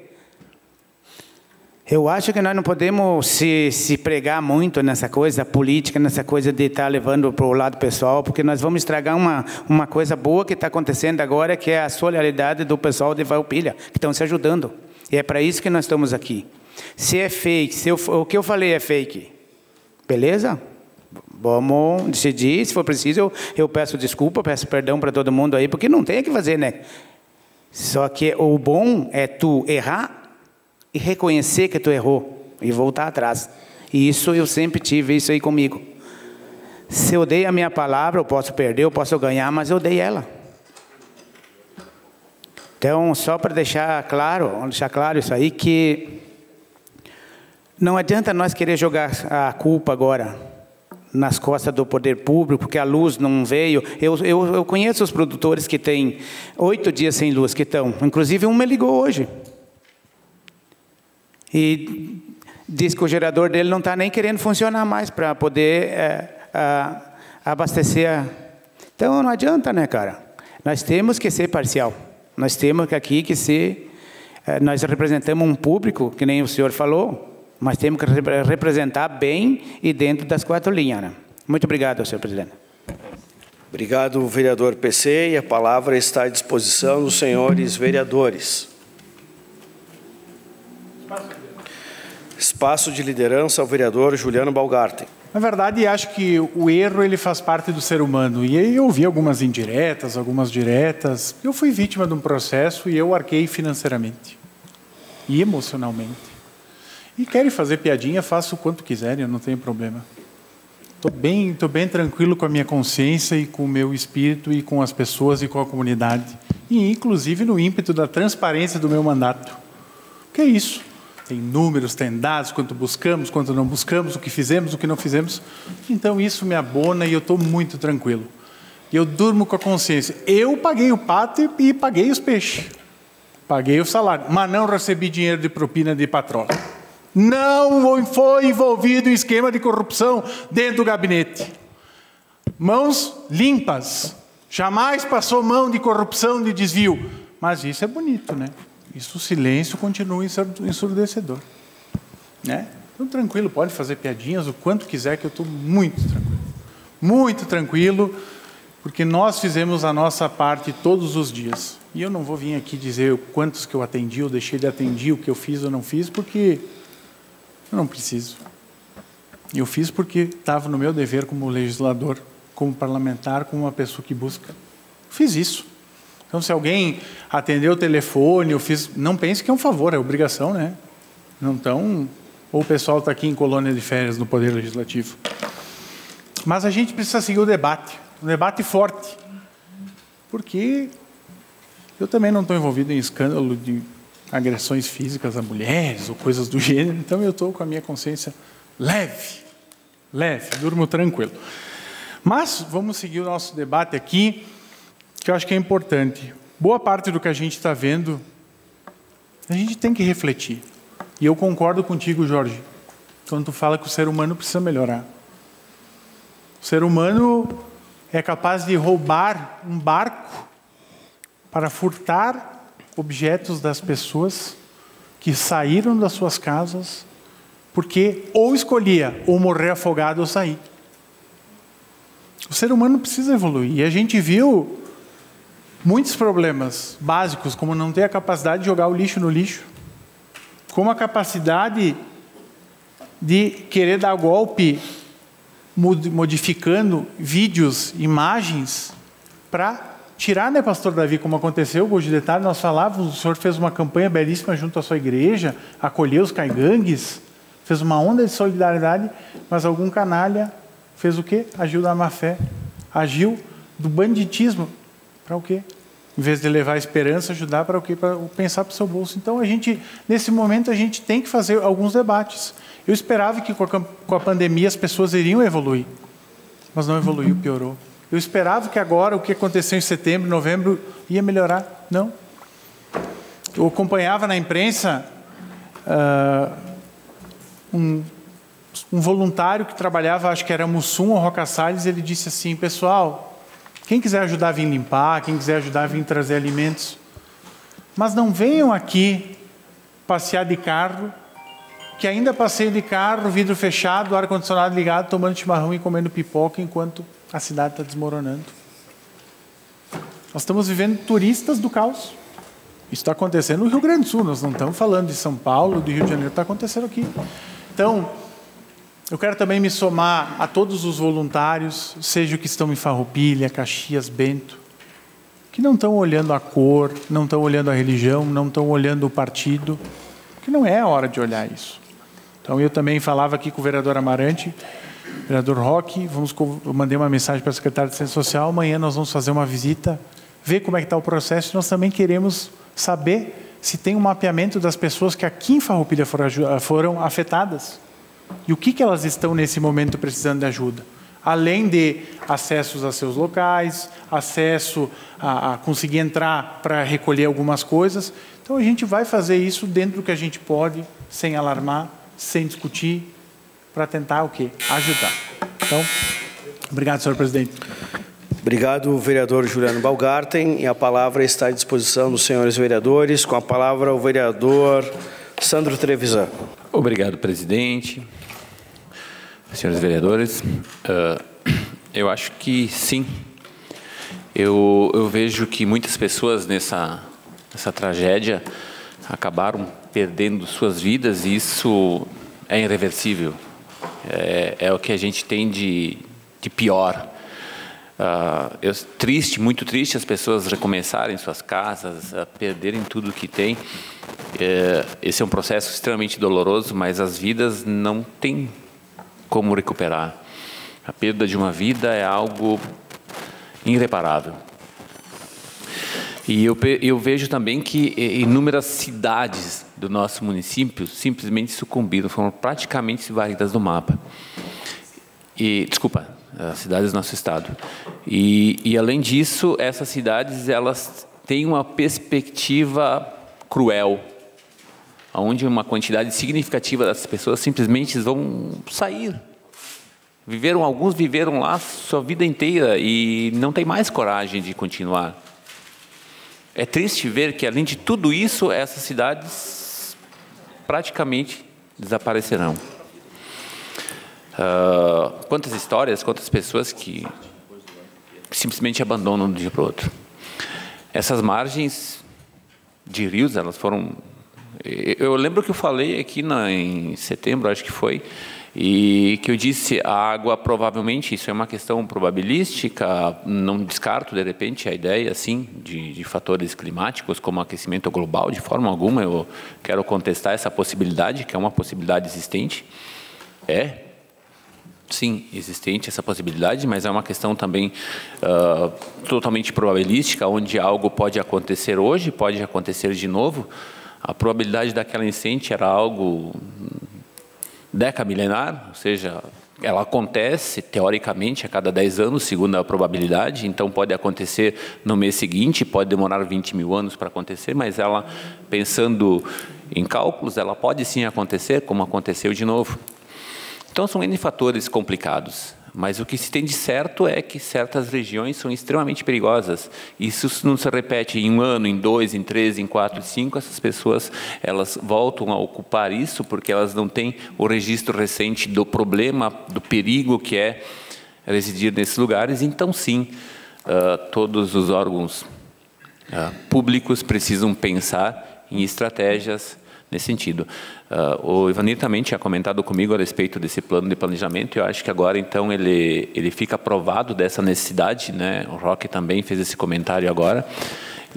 Eu acho que nós não podemos se pregar muito nessa coisa política, nessa coisa de estar levando para o lado pessoal, porque nós vamos estragar uma coisa boa que está acontecendo agora, que é a solidariedade do pessoal de Farroupilha, que estão se ajudando. E é para isso que nós estamos aqui. Se é fake, o que eu falei é fake, beleza? Vamos decidir, se for preciso, eu peço desculpa, peço perdão para todo mundo aí, porque não tem o que fazer, né? Só que o bom é tu errar e reconhecer que tu errou e voltar atrás. E isso eu sempre tive isso aí comigo. Se eu dei a minha palavra, eu posso perder, eu posso ganhar, mas eu dei ela. Então, só para deixar claro isso aí, que não adianta nós querer jogar a culpa agora nas costas do poder público, porque a luz não veio. Eu conheço os produtores que têm 8 dias sem luz, que estão. Inclusive, um me ligou hoje. E diz que o gerador dele não está nem querendo funcionar mais para poder abastecer. Então, não adianta, né, cara? Nós temos que ser parcial. Nós temos aqui que ser... Nós representamos um público, que nem o senhor falou, mas temos que representar bem e dentro das 4 linhas. Né? Muito obrigado, senhor presidente. Obrigado, vereador PC. E a palavra está à disposição dos senhores vereadores. Espaço de liderança ao vereador Juliano Balgarten. Na verdade, acho que o erro ele faz parte do ser humano. E aí eu ouvi algumas indiretas, algumas diretas. Eu fui vítima de um processo e eu arquei financeiramente e emocionalmente. E querem fazer piadinha, faço o quanto quiserem, eu não tenho problema. Tô bem tranquilo com a minha consciência e com o meu espírito e com as pessoas e com a comunidade. E inclusive no ímpeto da transparência do meu mandato. Que é isso? Tem números, tem dados, quanto buscamos, quanto não buscamos, o que fizemos, o que não fizemos. Então isso me abona e eu estou muito tranquilo. E eu durmo com a consciência. Eu paguei o pato e paguei os peixes. Paguei o salário, mas não recebi dinheiro de propina de patrão. Não foi envolvido em esquema de corrupção dentro do gabinete. Mãos limpas. Jamais passou mão de corrupção, de desvio. Mas isso é bonito, né? Isso, o silêncio continua ensurdecedor. Né? Então, tranquilo, pode fazer piadinhas o quanto quiser, que eu estou muito tranquilo. Muito tranquilo, porque nós fizemos a nossa parte todos os dias. E eu não vou vir aqui dizer quantos que eu atendi, ou deixei de atender, o que eu fiz ou não fiz, porque eu não preciso. Eu fiz porque estava no meu dever como legislador, como parlamentar, como uma pessoa que busca. Fiz isso. Então, se alguém atendeu o telefone, eu fiz... Não pense que é um favor, é obrigação, né? Não tão... Ou o pessoal está aqui em colônia de férias no Poder Legislativo. Mas a gente precisa seguir o debate. Um debate forte. Porque eu também não estou envolvido em escândalo de agressões físicas a mulheres ou coisas do gênero. Então, eu estou com a minha consciência leve. Leve, durmo tranquilo. Mas vamos seguir o nosso debate aqui, que eu acho que é importante. Boa parte do que a gente está vendo, a gente tem que refletir. E eu concordo contigo, Jorge, quando tu fala que o ser humano precisa melhorar. O ser humano é capaz de roubar um barco para furtar objetos das pessoas que saíram das suas casas porque ou escolhia ou morrer afogado ou sair. O ser humano precisa evoluir. E a gente viu muitos problemas básicos, como não ter a capacidade de jogar o lixo no lixo, como a capacidade de querer dar golpe modificando vídeos, imagens, para tirar, né, pastor Davi, como aconteceu hoje de detalhe, nós falávamos, o senhor fez uma campanha belíssima junto à sua igreja, acolheu os caigangues, fez uma onda de solidariedade, mas algum canalha fez o quê? Agiu da má fé, agiu do banditismo. Para o quê? Em vez de levar a esperança, ajudar para o quê? Para pensar para o seu bolso. Então, nesse momento, a gente tem que fazer alguns debates. Eu esperava que com a pandemia as pessoas iriam evoluir, mas não evoluiu, piorou. Eu esperava que agora, o que aconteceu em setembro, novembro, ia melhorar. Não. Eu acompanhava na imprensa um voluntário que trabalhava, acho que era Mussum ou Roca Salles, ele disse assim: pessoal, quem quiser ajudar a vir limpar, quem quiser ajudar a vir trazer alimentos, mas não venham aqui passear de carro, que ainda passeio de carro, vidro fechado, ar-condicionado ligado, tomando chimarrão e comendo pipoca enquanto a cidade está desmoronando. Nós estamos vivendo turistas do caos. Isso está acontecendo no Rio Grande do Sul, nós não estamos falando de São Paulo, do Rio de Janeiro, está acontecendo aqui. Então, eu quero também me somar a todos os voluntários, seja o que estão em Farroupilha, Caxias, Bento, que não estão olhando a cor, não estão olhando a religião, não estão olhando o partido, que não é a hora de olhar isso. Então, eu também falava aqui com o vereador Amarante, vereador Roque, eu mandei uma mensagem para a secretária de Ciência Social, amanhã nós vamos fazer uma visita, ver como é que está o processo, nós também queremos saber se tem um mapeamento das pessoas que aqui em Farroupilha foram afetadas. E o que elas estão nesse momento precisando de ajuda? Além de acessos a seus locais, acesso a conseguir entrar para recolher algumas coisas. Então a gente vai fazer isso dentro do que a gente pode, sem alarmar, sem discutir, para tentar o quê? Ajudar. Então, obrigado, senhor presidente. Obrigado, vereador Juliano Baumgarten. E a palavra está à disposição dos senhores vereadores. Com a palavra, o vereador Sandro Trevisan. Obrigado, presidente. Senhores vereadores, eu acho que sim. Eu vejo que muitas pessoas nessa tragédia acabaram perdendo suas vidas e isso é irreversível. É o que a gente tem de pior. Triste, muito triste as pessoas recomeçarem suas casas, perderem tudo que têm. Esse é um processo extremamente doloroso, mas as vidas não têm como recuperar. A perda de uma vida é algo irreparável. E eu vejo também que inúmeras cidades do nosso município simplesmente sucumbiram, foram praticamente varridas do mapa. Desculpa, as cidades do nosso estado. E além disso, essas cidades elas têm uma perspectiva cruel, onde uma quantidade significativa das pessoas simplesmente vão sair. Alguns viveram lá sua vida inteira e não tem mais coragem de continuar. É triste ver que, além de tudo isso, essas cidades praticamente desaparecerão. Quantas histórias, quantas pessoas que simplesmente abandonam de um dia para o outro. Essas margens de rios, elas foram... Eu lembro que eu falei aqui em setembro, acho que foi, e que eu disse a água provavelmente, isso é uma questão probabilística, não descarto de repente a ideia assim de fatores climáticos como aquecimento global, de forma alguma eu quero contestar essa possibilidade, que é uma possibilidade existente. Sim, existente essa possibilidade, mas é uma questão também totalmente probabilística, onde algo pode acontecer hoje, pode acontecer de novo. A probabilidade daquela enchente era algo decamilenar, ou seja, ela acontece, teoricamente, a cada 10 anos, segundo a probabilidade, então pode acontecer no mês seguinte, pode demorar 20 mil anos para acontecer, mas ela, pensando em cálculos, ela pode sim acontecer, como aconteceu de novo. Então, são N fatores complicados, mas o que se tem de certo é que certas regiões são extremamente perigosas. Isso não se repete em 1 ano, em 2, em 3, em 4, em 5. Essas pessoas elas voltam a ocupar isso porque elas não têm o registro recente do problema, do perigo que é residir nesses lugares. Então, sim, todos os órgãos públicos precisam pensar em estratégias nesse sentido. O Ivanir também tinha comentado comigo a respeito desse plano de planejamento, e eu acho que agora, então, ele fica aprovado dessa necessidade, né? O Roque também fez esse comentário agora,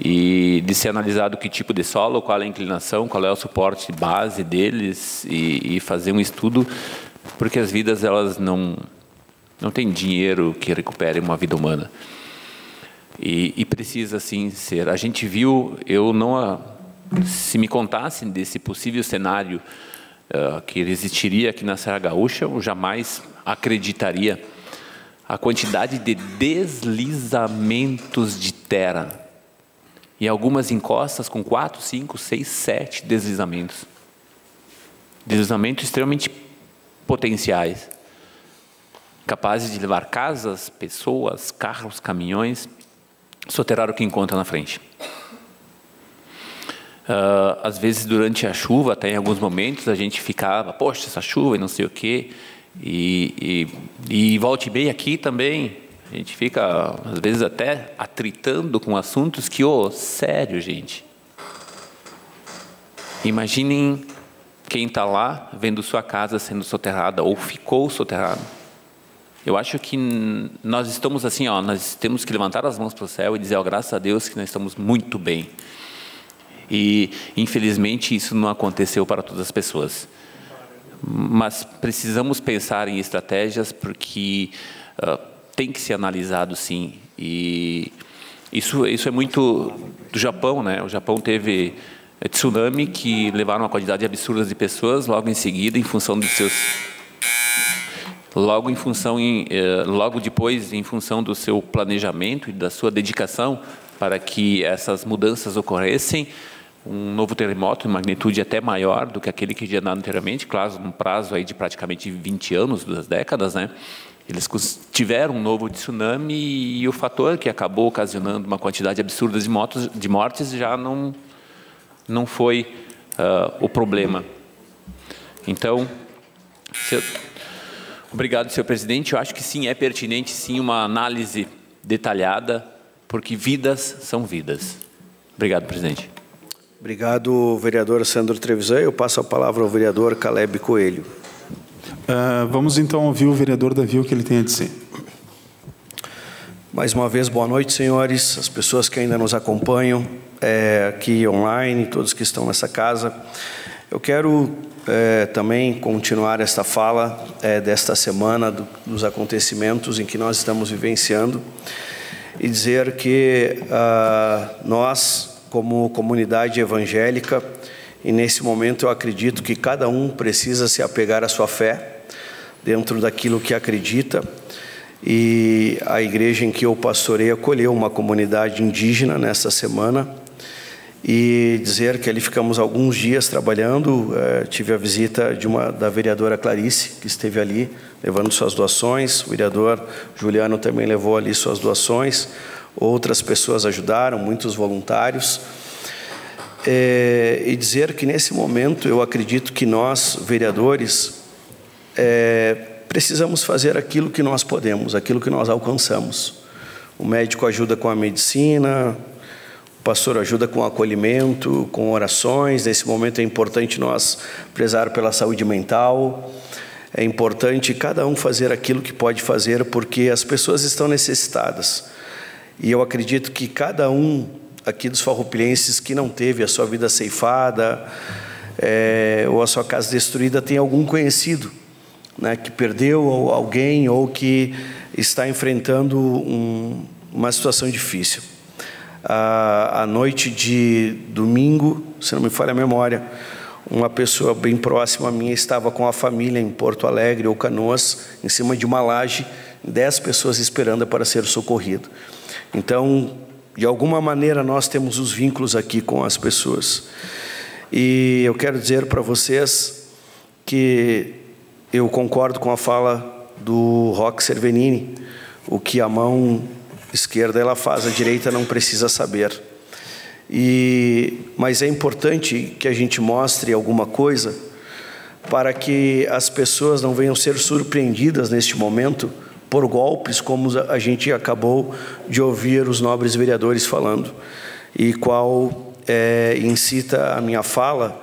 e de ser analisado que tipo de solo, qual é a inclinação, qual é o suporte base deles, e fazer um estudo, porque as vidas, elas não têm dinheiro que recupere uma vida humana. E precisa, sim, ser. A gente viu, se me contassem desse possível cenário que existiria aqui na Serra Gaúcha, eu jamais acreditaria a quantidade de deslizamentos de terra. E algumas encostas com 4, 5, 6, 7 deslizamentos. Deslizamentos extremamente potenciais, capazes de levar casas, pessoas, carros, caminhões, soterrar o que encontra na frente. Às vezes, durante a chuva, até em alguns momentos, a gente ficava, poxa, essa chuva e não sei o quê, e volte bem aqui também, a gente fica, às vezes, até atritando com assuntos que, sério, gente. Imaginem quem está lá vendo sua casa sendo soterrada, ou ficou soterrada. Eu acho que nós estamos assim, nós temos que levantar as mãos para o céu e dizer, graças a Deus, que nós estamos muito bem. E, infelizmente, isso não aconteceu para todas as pessoas. Mas precisamos pensar em estratégias, porque tem que ser analisado, sim. E isso é muito do Japão, né? O Japão teve tsunami que levaram uma quantidade absurda de pessoas logo em seguida, em função dos seus... Logo depois, em função do seu planejamento e da sua dedicação para que essas mudanças ocorressem, um novo terremoto de magnitude até maior do que aquele que tinha dado anteriormente, claro, num prazo aí de praticamente 20 anos, 2 décadas, né? Eles tiveram um novo tsunami e o fator que acabou ocasionando uma quantidade absurda de mortes já não foi o problema. Então, obrigado, senhor presidente. Eu acho que sim, é pertinente, sim, uma análise detalhada, porque vidas são vidas. Obrigado, presidente. Obrigado, vereador Sandro Trevisan. Eu passo a palavra ao vereador Caleb Coelho. Vamos então ouvir o vereador Davi, o que ele tem a dizer. Mais uma vez, boa noite, senhores, as pessoas que ainda nos acompanham aqui online, todos que estão nessa casa. Eu quero também continuar esta fala desta semana dos acontecimentos em que nós estamos vivenciando e dizer que nós, como comunidade evangélica, e nesse momento eu acredito que cada um precisa se apegar à sua fé, dentro daquilo que acredita, e a igreja em que eu pastorei acolheu uma comunidade indígena nesta semana, e dizer que ali ficamos alguns dias trabalhando. Tive a visita da vereadora Clarice, que esteve ali levando suas doações, o vereador Juliano também levou ali suas doações, outras pessoas ajudaram, muitos voluntários, e dizer que nesse momento eu acredito que nós, vereadores, precisamos fazer aquilo que nós podemos, aquilo que nós alcançamos. O médico ajuda com a medicina, o pastor ajuda com acolhimento, com orações. Nesse momento é importante nós prezar pela saúde mental. É importante cada um fazer aquilo que pode fazer, porque as pessoas estão necessitadas. E eu acredito que cada um aqui dos farroupilhenses que não teve a sua vida ceifada, ou a sua casa destruída, tem algum conhecido, né, que perdeu alguém ou que está enfrentando uma situação difícil. À noite de domingo, se não me falha a memória, uma pessoa bem próxima a mim estava com a família em Porto Alegre ou Canoas, em cima de uma laje, 10 pessoas esperando para ser socorrido. Então, de alguma maneira, nós temos os vínculos aqui com as pessoas. E eu quero dizer para vocês que eu concordo com a fala do Roque Cervenini, o que a mão esquerda ela faz, a direita não precisa saber. Mas é importante que a gente mostre alguma coisa para que as pessoas não venham ser surpreendidas neste momento por golpes, como a gente acabou de ouvir os nobres vereadores falando, e qual incita a minha fala,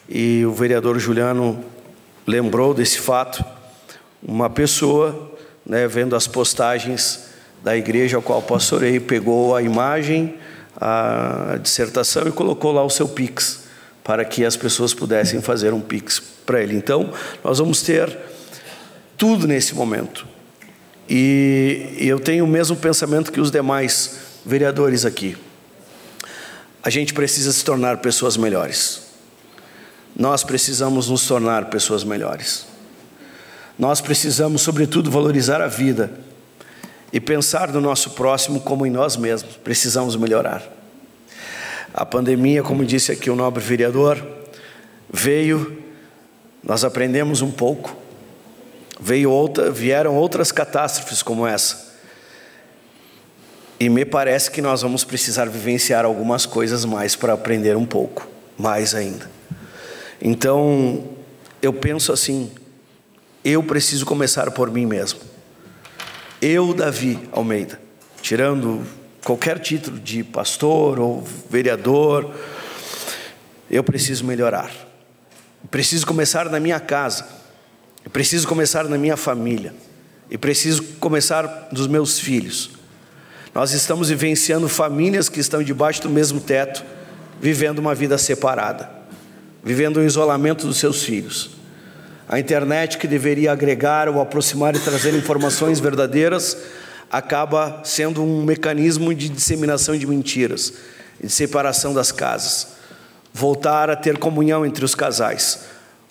e o vereador Juliano lembrou desse fato, uma pessoa, né, vendo as postagens da igreja ao qual pastorei, pegou a imagem, a dissertação e colocou lá o seu Pix, para que as pessoas pudessem fazer um Pix para ele. Então, nós vamos ter tudo nesse momento. E eu tenho o mesmo pensamento que os demais vereadores aqui. A gente precisa se tornar pessoas melhores. Nós precisamos nos tornar pessoas melhores. Nós precisamos, sobretudo, valorizar a vida e pensar no nosso próximo como em nós mesmos. Precisamos melhorar. A pandemia, como disse aqui o nobre vereador, veio, nós aprendemos um pouco, vieram outras catástrofes como essa. E me parece que nós vamos precisar vivenciar algumas coisas mais para aprender um pouco, mais ainda. Então, eu penso assim, eu preciso começar por mim mesmo. Eu, Davi Almeida, tirando qualquer título de pastor ou vereador, eu preciso melhorar. Eu preciso começar na minha casa. Eu preciso começar na minha família. E preciso começar dos meus filhos. Nós estamos vivenciando famílias que estão debaixo do mesmo teto, vivendo uma vida separada, vivendo o isolamento dos seus filhos. A internet, que deveria agregar ou aproximar e trazer informações verdadeiras, acaba sendo um mecanismo de disseminação de mentiras e de separação das casas. voltar a ter comunhão entre os casais,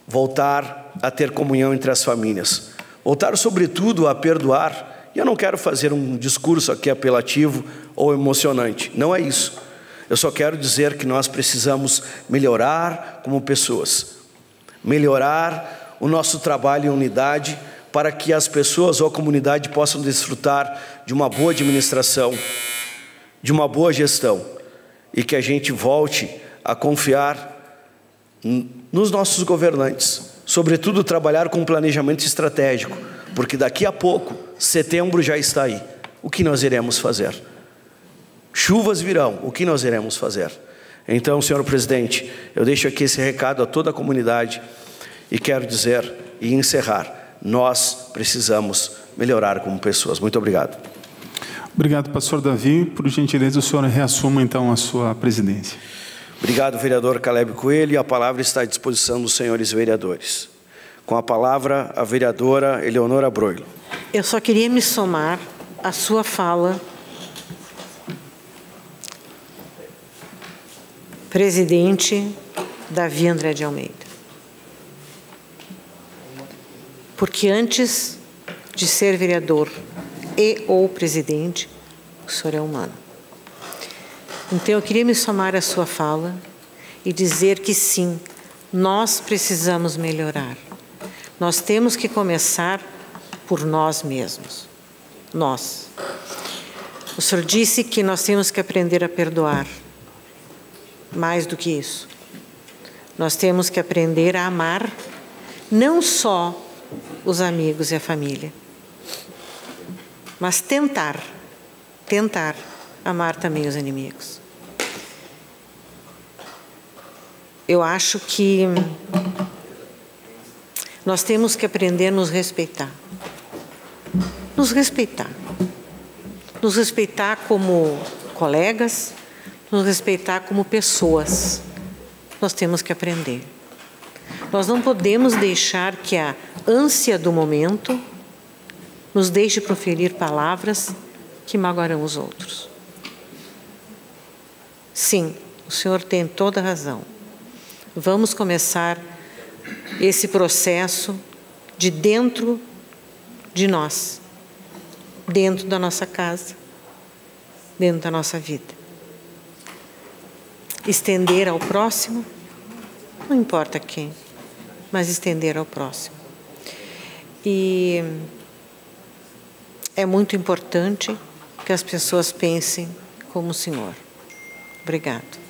voltar a ter comunhão entre as famílias, voltar sobretudo a perdoar. E eu não quero fazer um discurso aqui apelativo ou emocionante, não é isso. Eu só quero dizer que nós precisamos melhorar como pessoas, melhorar o nosso trabalho em unidade, para que as pessoas ou a comunidade possam desfrutar de uma boa administração, de uma boa gestão, e que a gente volte a confiar nos nossos governantes, sobretudo trabalhar com um planejamento estratégico, porque daqui a pouco, setembro já está aí. O que nós iremos fazer? Chuvas virão, o que nós iremos fazer? Então, senhor presidente, eu deixo aqui esse recado a toda a comunidade e quero dizer e encerrar: nós precisamos melhorar como pessoas. Muito obrigado. Obrigado, pastor Davi. Por gentileza, o senhor reassuma então a sua presidência. Obrigado, vereador Caleb Coelho. E a palavra está à disposição dos senhores vereadores. Com a palavra, a vereadora Eleonora Broilo. Eu só queria me somar à sua fala, presidente Davi André de Almeida. Porque antes de ser vereador e ou presidente, o senhor é humano. Então eu queria me somar à sua fala e dizer que sim, nós precisamos melhorar. Nós temos que começar por nós mesmos. Nós. O senhor disse que nós temos que aprender a perdoar. Mais do que isso. Nós temos que aprender a amar não só os amigos e a família, mas tentar amar também os inimigos. Eu acho que nós temos que aprender a nos respeitar. Nos respeitar. Nos respeitar como colegas, nos respeitar como pessoas. Nós temos que aprender. Nós não podemos deixar que a ânsia do momento nos deixe proferir palavras que magoarão os outros. Sim, o senhor tem toda a razão. Vamos começar esse processo de dentro de nós, dentro da nossa casa, dentro da nossa vida. Estender ao próximo, não importa quem, mas estender ao próximo. E é muito importante que as pessoas pensem como o senhor. Obrigado.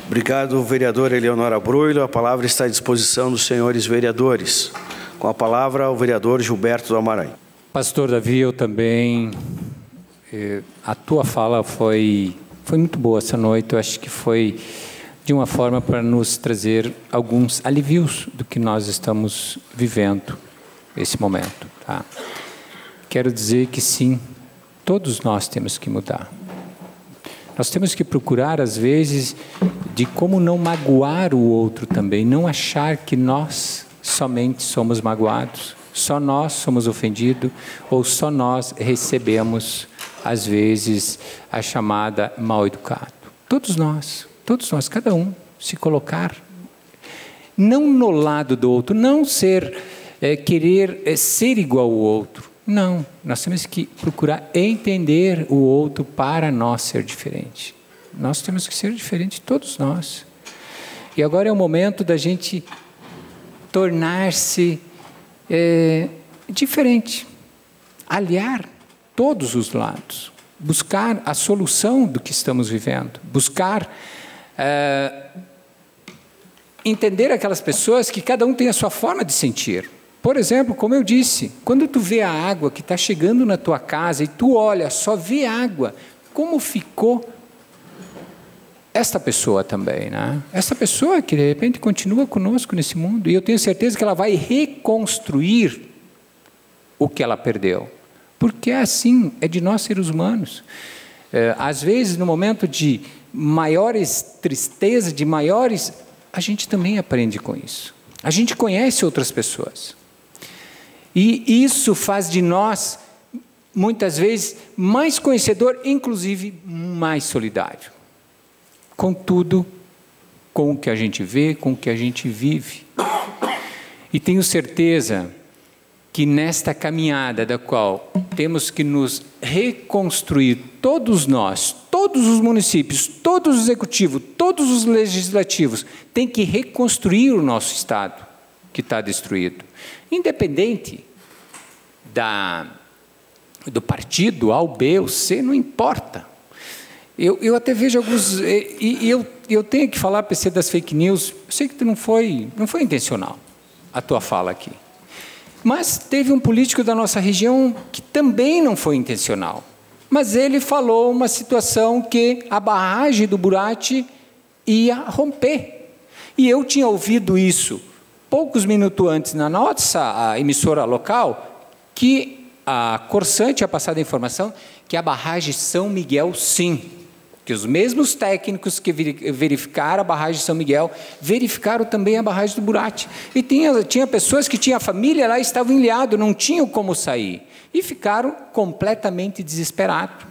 Obrigado, vereadora Eleonora Broilo. A palavra está à disposição dos senhores vereadores. Com a palavra, o vereador Gilberto do Amaranhão. Pastor Davi, eu também... A tua fala foi muito boa essa noite. Eu acho que foi de uma forma para nos trazer alguns alivios do que nós estamos vivendo esse momento. Tá? Quero dizer que sim, todos nós temos que mudar. Nós temos que procurar, às vezes, de como não magoar o outro também, não achar que nós somente somos magoados, só nós somos ofendidos, ou só nós recebemos, às vezes, a chamada mal-educado. Todos nós, cada um, se colocar, não no lado do outro, não querer ser igual ao outro. Não, nós temos que procurar entender o outro para nós ser diferente. Nós temos que ser diferentes, todos nós. E agora é o momento da gente tornar-se diferente, aliar todos os lados, buscar a solução do que estamos vivendo, buscar entender aquelas pessoas que cada um tem a sua forma de sentir. Por exemplo, como eu disse, quando tu vê a água que está chegando na tua casa e tu olha, só vê água, como ficou esta pessoa também, né? Essa pessoa que de repente continua conosco nesse mundo, e eu tenho certeza que ela vai reconstruir o que ela perdeu, porque é assim, é de nós seres humanos. Às vezes, no momento de maiores tristezas, a gente também aprende com isso. A gente conhece outras pessoas. E isso faz de nós, muitas vezes, mais conhecedor, inclusive mais solidário. Contudo, com o que a gente vê, com o que a gente vive. E tenho certeza que nesta caminhada da qual temos que nos reconstruir, todos nós, todos os municípios, todos os executivos, todos os legislativos, têm que reconstruir o nosso Estado, que está destruído. Independente do partido A, ou B, ou C, não importa. Eu até vejo alguns... eu tenho que falar, PC, das fake news. Eu sei que não foi intencional a tua fala aqui. Mas teve um político da nossa região que também não foi intencional. Mas ele falou uma situação que a barragem do Burati ia romper. E eu tinha ouvido isso poucos minutos antes na nossa emissora local, que a Corsan tinha passado a informação que a barragem São Miguel, sim, que os mesmos técnicos que verificaram a barragem São Miguel, verificaram também a barragem do Burati. E tinha pessoas que tinham família lá, estavam ilhados, não tinham como sair. E ficaram completamente desesperados,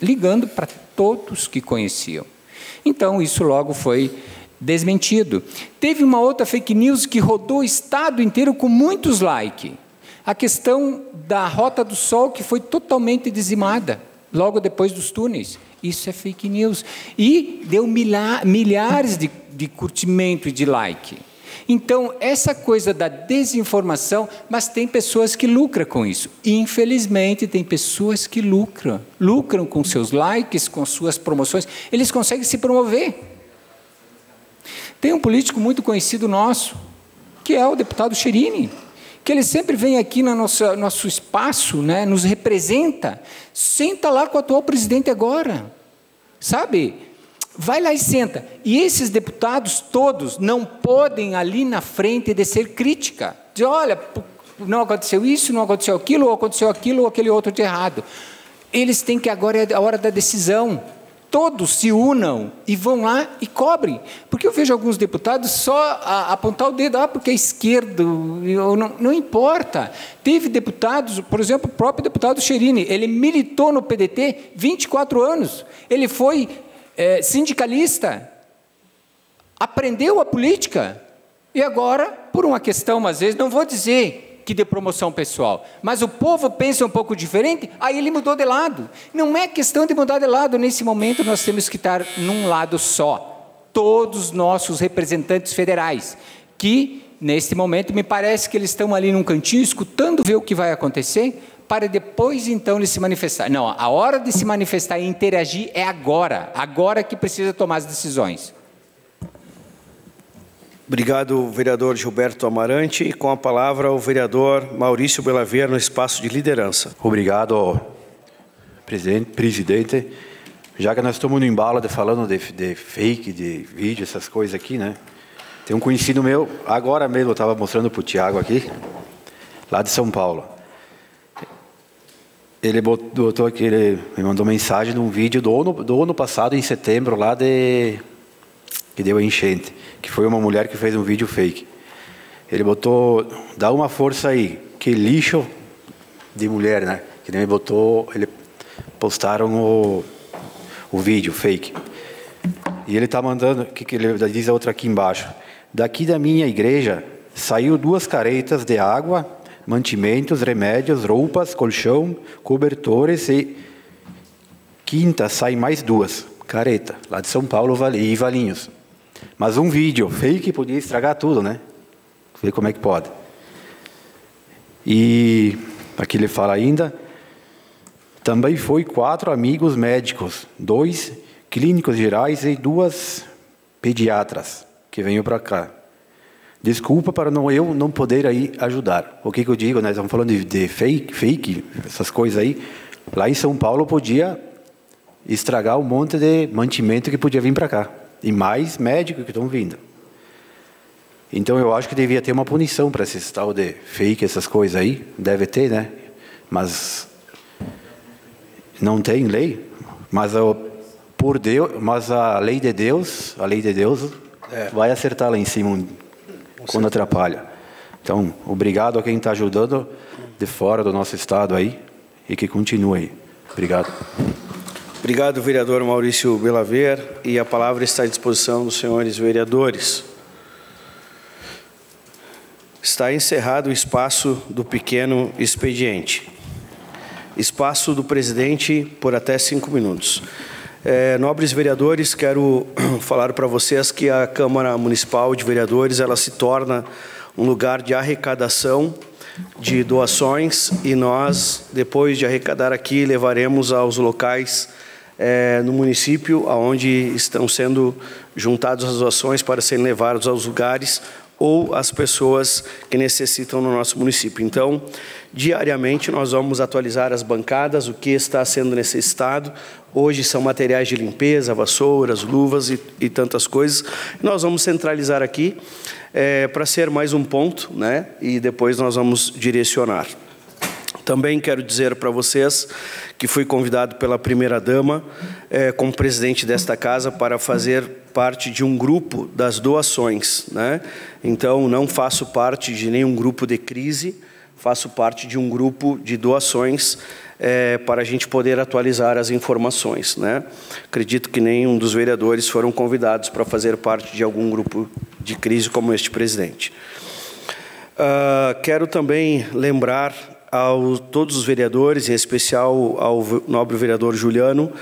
ligando para todos que conheciam. Então, isso logo foi desmentido. Teve uma outra fake news que rodou o estado inteiro com muitos likes. A questão da Rota do Sol, que foi totalmente dizimada, logo depois dos túneis. Isso é fake news. E deu milhares de curtimento e de like. Então, essa coisa da desinformação, mas tem pessoas que lucram com isso. Infelizmente, tem pessoas que lucram com seus likes, com suas promoções. Eles conseguem se promover. Tem um político muito conhecido nosso, que é o deputado Cherini, que ele sempre vem aqui no nosso espaço, né, nos representa. Senta lá com o atual presidente agora, sabe? Vai lá e senta. E esses deputados todos não podem ali na frente descer crítica. Dizer, olha, não aconteceu isso, não aconteceu aquilo, ou aconteceu aquilo, ou aquele outro de errado. Eles têm que, agora é a hora da decisão. Todos se unam e vão lá e cobrem. Porque eu vejo alguns deputados só apontar o dedo, porque é esquerdo, não importa. Teve deputados, por exemplo, o próprio deputado Cherini, ele militou no PDT 24 anos. Ele foi sindicalista, aprendeu a política e agora, por uma questão, às vezes, não vou dizer que de promoção pessoal, mas o povo pensa um pouco diferente, aí ele mudou de lado. Não é questão de mudar de lado, nesse momento nós temos que estar num lado só. Todos os nossos representantes federais, que neste momento me parece que eles estão ali num cantinho, escutando ver o que vai acontecer, para depois então eles se manifestar. Não, a hora de se manifestar e interagir é agora que precisa tomar as decisões. Obrigado, vereador Gilberto Amarante. E com a palavra, o vereador Maurício Belaver, no espaço de liderança. Obrigado, presidente. Já que nós estamos no embalo falando de fake, de vídeo, essas coisas aqui, né? Tem um conhecido meu, agora mesmo eu estava mostrando para o Tiago aqui, lá de São Paulo. Ele botou aqui, ele me mandou mensagem de um vídeo do ano passado, em setembro, lá que deu a enchente, que foi uma mulher que fez um vídeo fake. Ele botou, dá uma força aí, que lixo de mulher, né? Que nem postaram o vídeo fake. E ele está mandando, que ele diz a outra aqui embaixo. Daqui da minha igreja saiu 2 caretas de água, mantimentos, remédios, roupas, colchão, cobertores e quinta sai mais 2 caretas, lá de São Paulo e Valinhos. Mas um vídeo fake podia estragar tudo, né? Vê como é que pode. E aqui ele fala ainda, também foi 4 amigos médicos, 2 clínicos gerais e 2 pediatras que veio para cá. Desculpa para eu não poder aí ajudar. O que eu digo, nós estamos falando de fake, essas coisas aí. Lá em São Paulo podia estragar um monte de mantimento que podia vir para cá. E mais médicos que estão vindo. Então eu acho que devia ter uma punição para esse tal de fake, essas coisas aí. Deve ter, né? Mas não tem lei. Mas por Deus, mas a lei de Deus vai acertar lá em cima quando atrapalha. Então, obrigado a quem está ajudando de fora do nosso estado aí e que continue aí. Obrigado. Obrigado, vereador Maurício Belaver, e a palavra está à disposição dos senhores vereadores. Está encerrado o espaço do pequeno expediente. Espaço do presidente por até 5 minutos. Nobres vereadores, quero falar para vocês que a Câmara Municipal de Vereadores ela se torna um lugar de arrecadação de doações e nós, depois de arrecadar aqui, levaremos aos locais no município, onde estão sendo juntadas as doações para serem levadas aos lugares ou as pessoas que necessitam no nosso município. Então, diariamente nós vamos atualizar as bancadas, o que está sendo necessitado. Hoje são materiais de limpeza, vassouras, luvas e tantas coisas. Nós vamos centralizar aqui para ser mais um ponto, né? E depois nós vamos direcionar. Também quero dizer para vocês que fui convidado pela primeira-dama, como presidente desta casa, para fazer parte de um grupo das doações, né? Então, não faço parte de nenhum grupo de crise, faço parte de um grupo de doações para a gente poder atualizar as informações, né? Acredito que nenhum dos vereadores foram convidados para fazer parte de algum grupo de crise como este presidente. Quero também lembrar a todos os vereadores, em especial ao nobre vereador Juliano,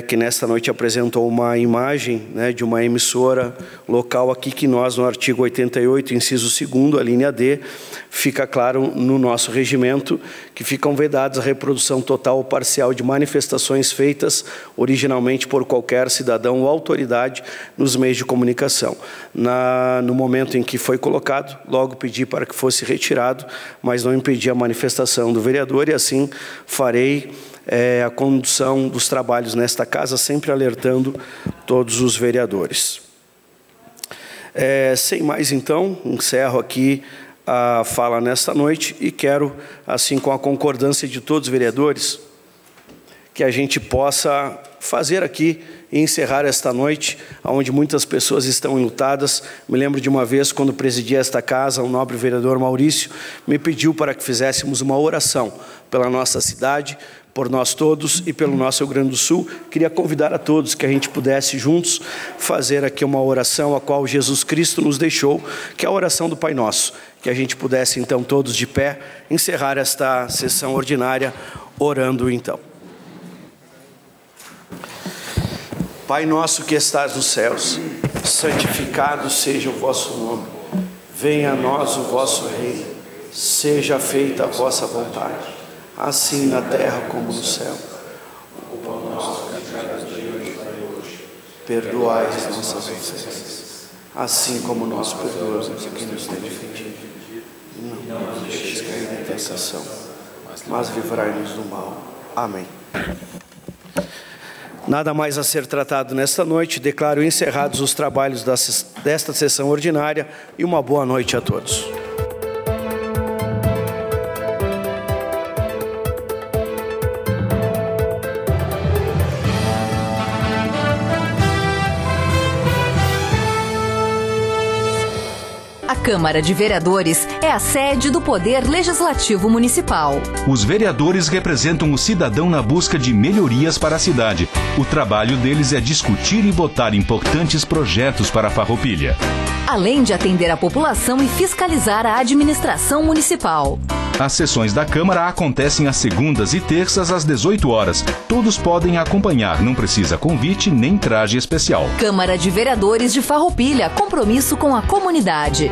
que nesta noite apresentou uma imagem, né, de uma emissora local aqui, que nós, no artigo 88, inciso 2º, a linha D, fica claro no nosso regimento que ficam vedadas a reprodução total ou parcial de manifestações feitas originalmente por qualquer cidadão ou autoridade nos meios de comunicação. No momento em que foi colocado, logo pedi para que fosse retirado, mas não impedi a manifestação do vereador e assim farei a condução dos trabalhos nesta casa, sempre alertando todos os vereadores. Sem mais, então, encerro aqui a fala nesta noite e quero, assim, com a concordância de todos os vereadores, que a gente possa fazer aqui e encerrar esta noite, onde muitas pessoas estão enlutadas. Me lembro de uma vez, quando presidi esta casa, o nobre vereador Maurício me pediu para que fizéssemos uma oração pela nossa cidade, por nós todos e pelo nosso Rio Grande do Sul. Queria convidar a todos que a gente pudesse juntos fazer aqui uma oração a qual Jesus Cristo nos deixou, que é a oração do Pai Nosso. Que a gente pudesse, então, todos de pé, encerrar esta sessão ordinária orando, então. Pai nosso que estás nos céus, santificado seja o vosso nome. Venha a nós o vosso reino. Seja feita a vossa vontade, assim na terra como no céu. O pão nosso de cada dia nos dai hoje. Perdoai as nossas ofensas, assim como nós perdoamos a quem nos tem ofendido. Não nos deixeis cair na tentação, mas livrai-nos do mal. Amém. Nada mais a ser tratado nesta noite. Declaro encerrados os trabalhos desta sessão ordinária e uma boa noite a todos. A Câmara de Vereadores é a sede do Poder Legislativo Municipal. Os vereadores representam o cidadão na busca de melhorias para a cidade. O trabalho deles é discutir e votar importantes projetos para a Farroupilha. Além de atender a população e fiscalizar a administração municipal. As sessões da Câmara acontecem às segundas e terças às 18 horas. Todos podem acompanhar, não precisa convite nem traje especial. Câmara de Vereadores de Farroupilha, compromisso com a comunidade.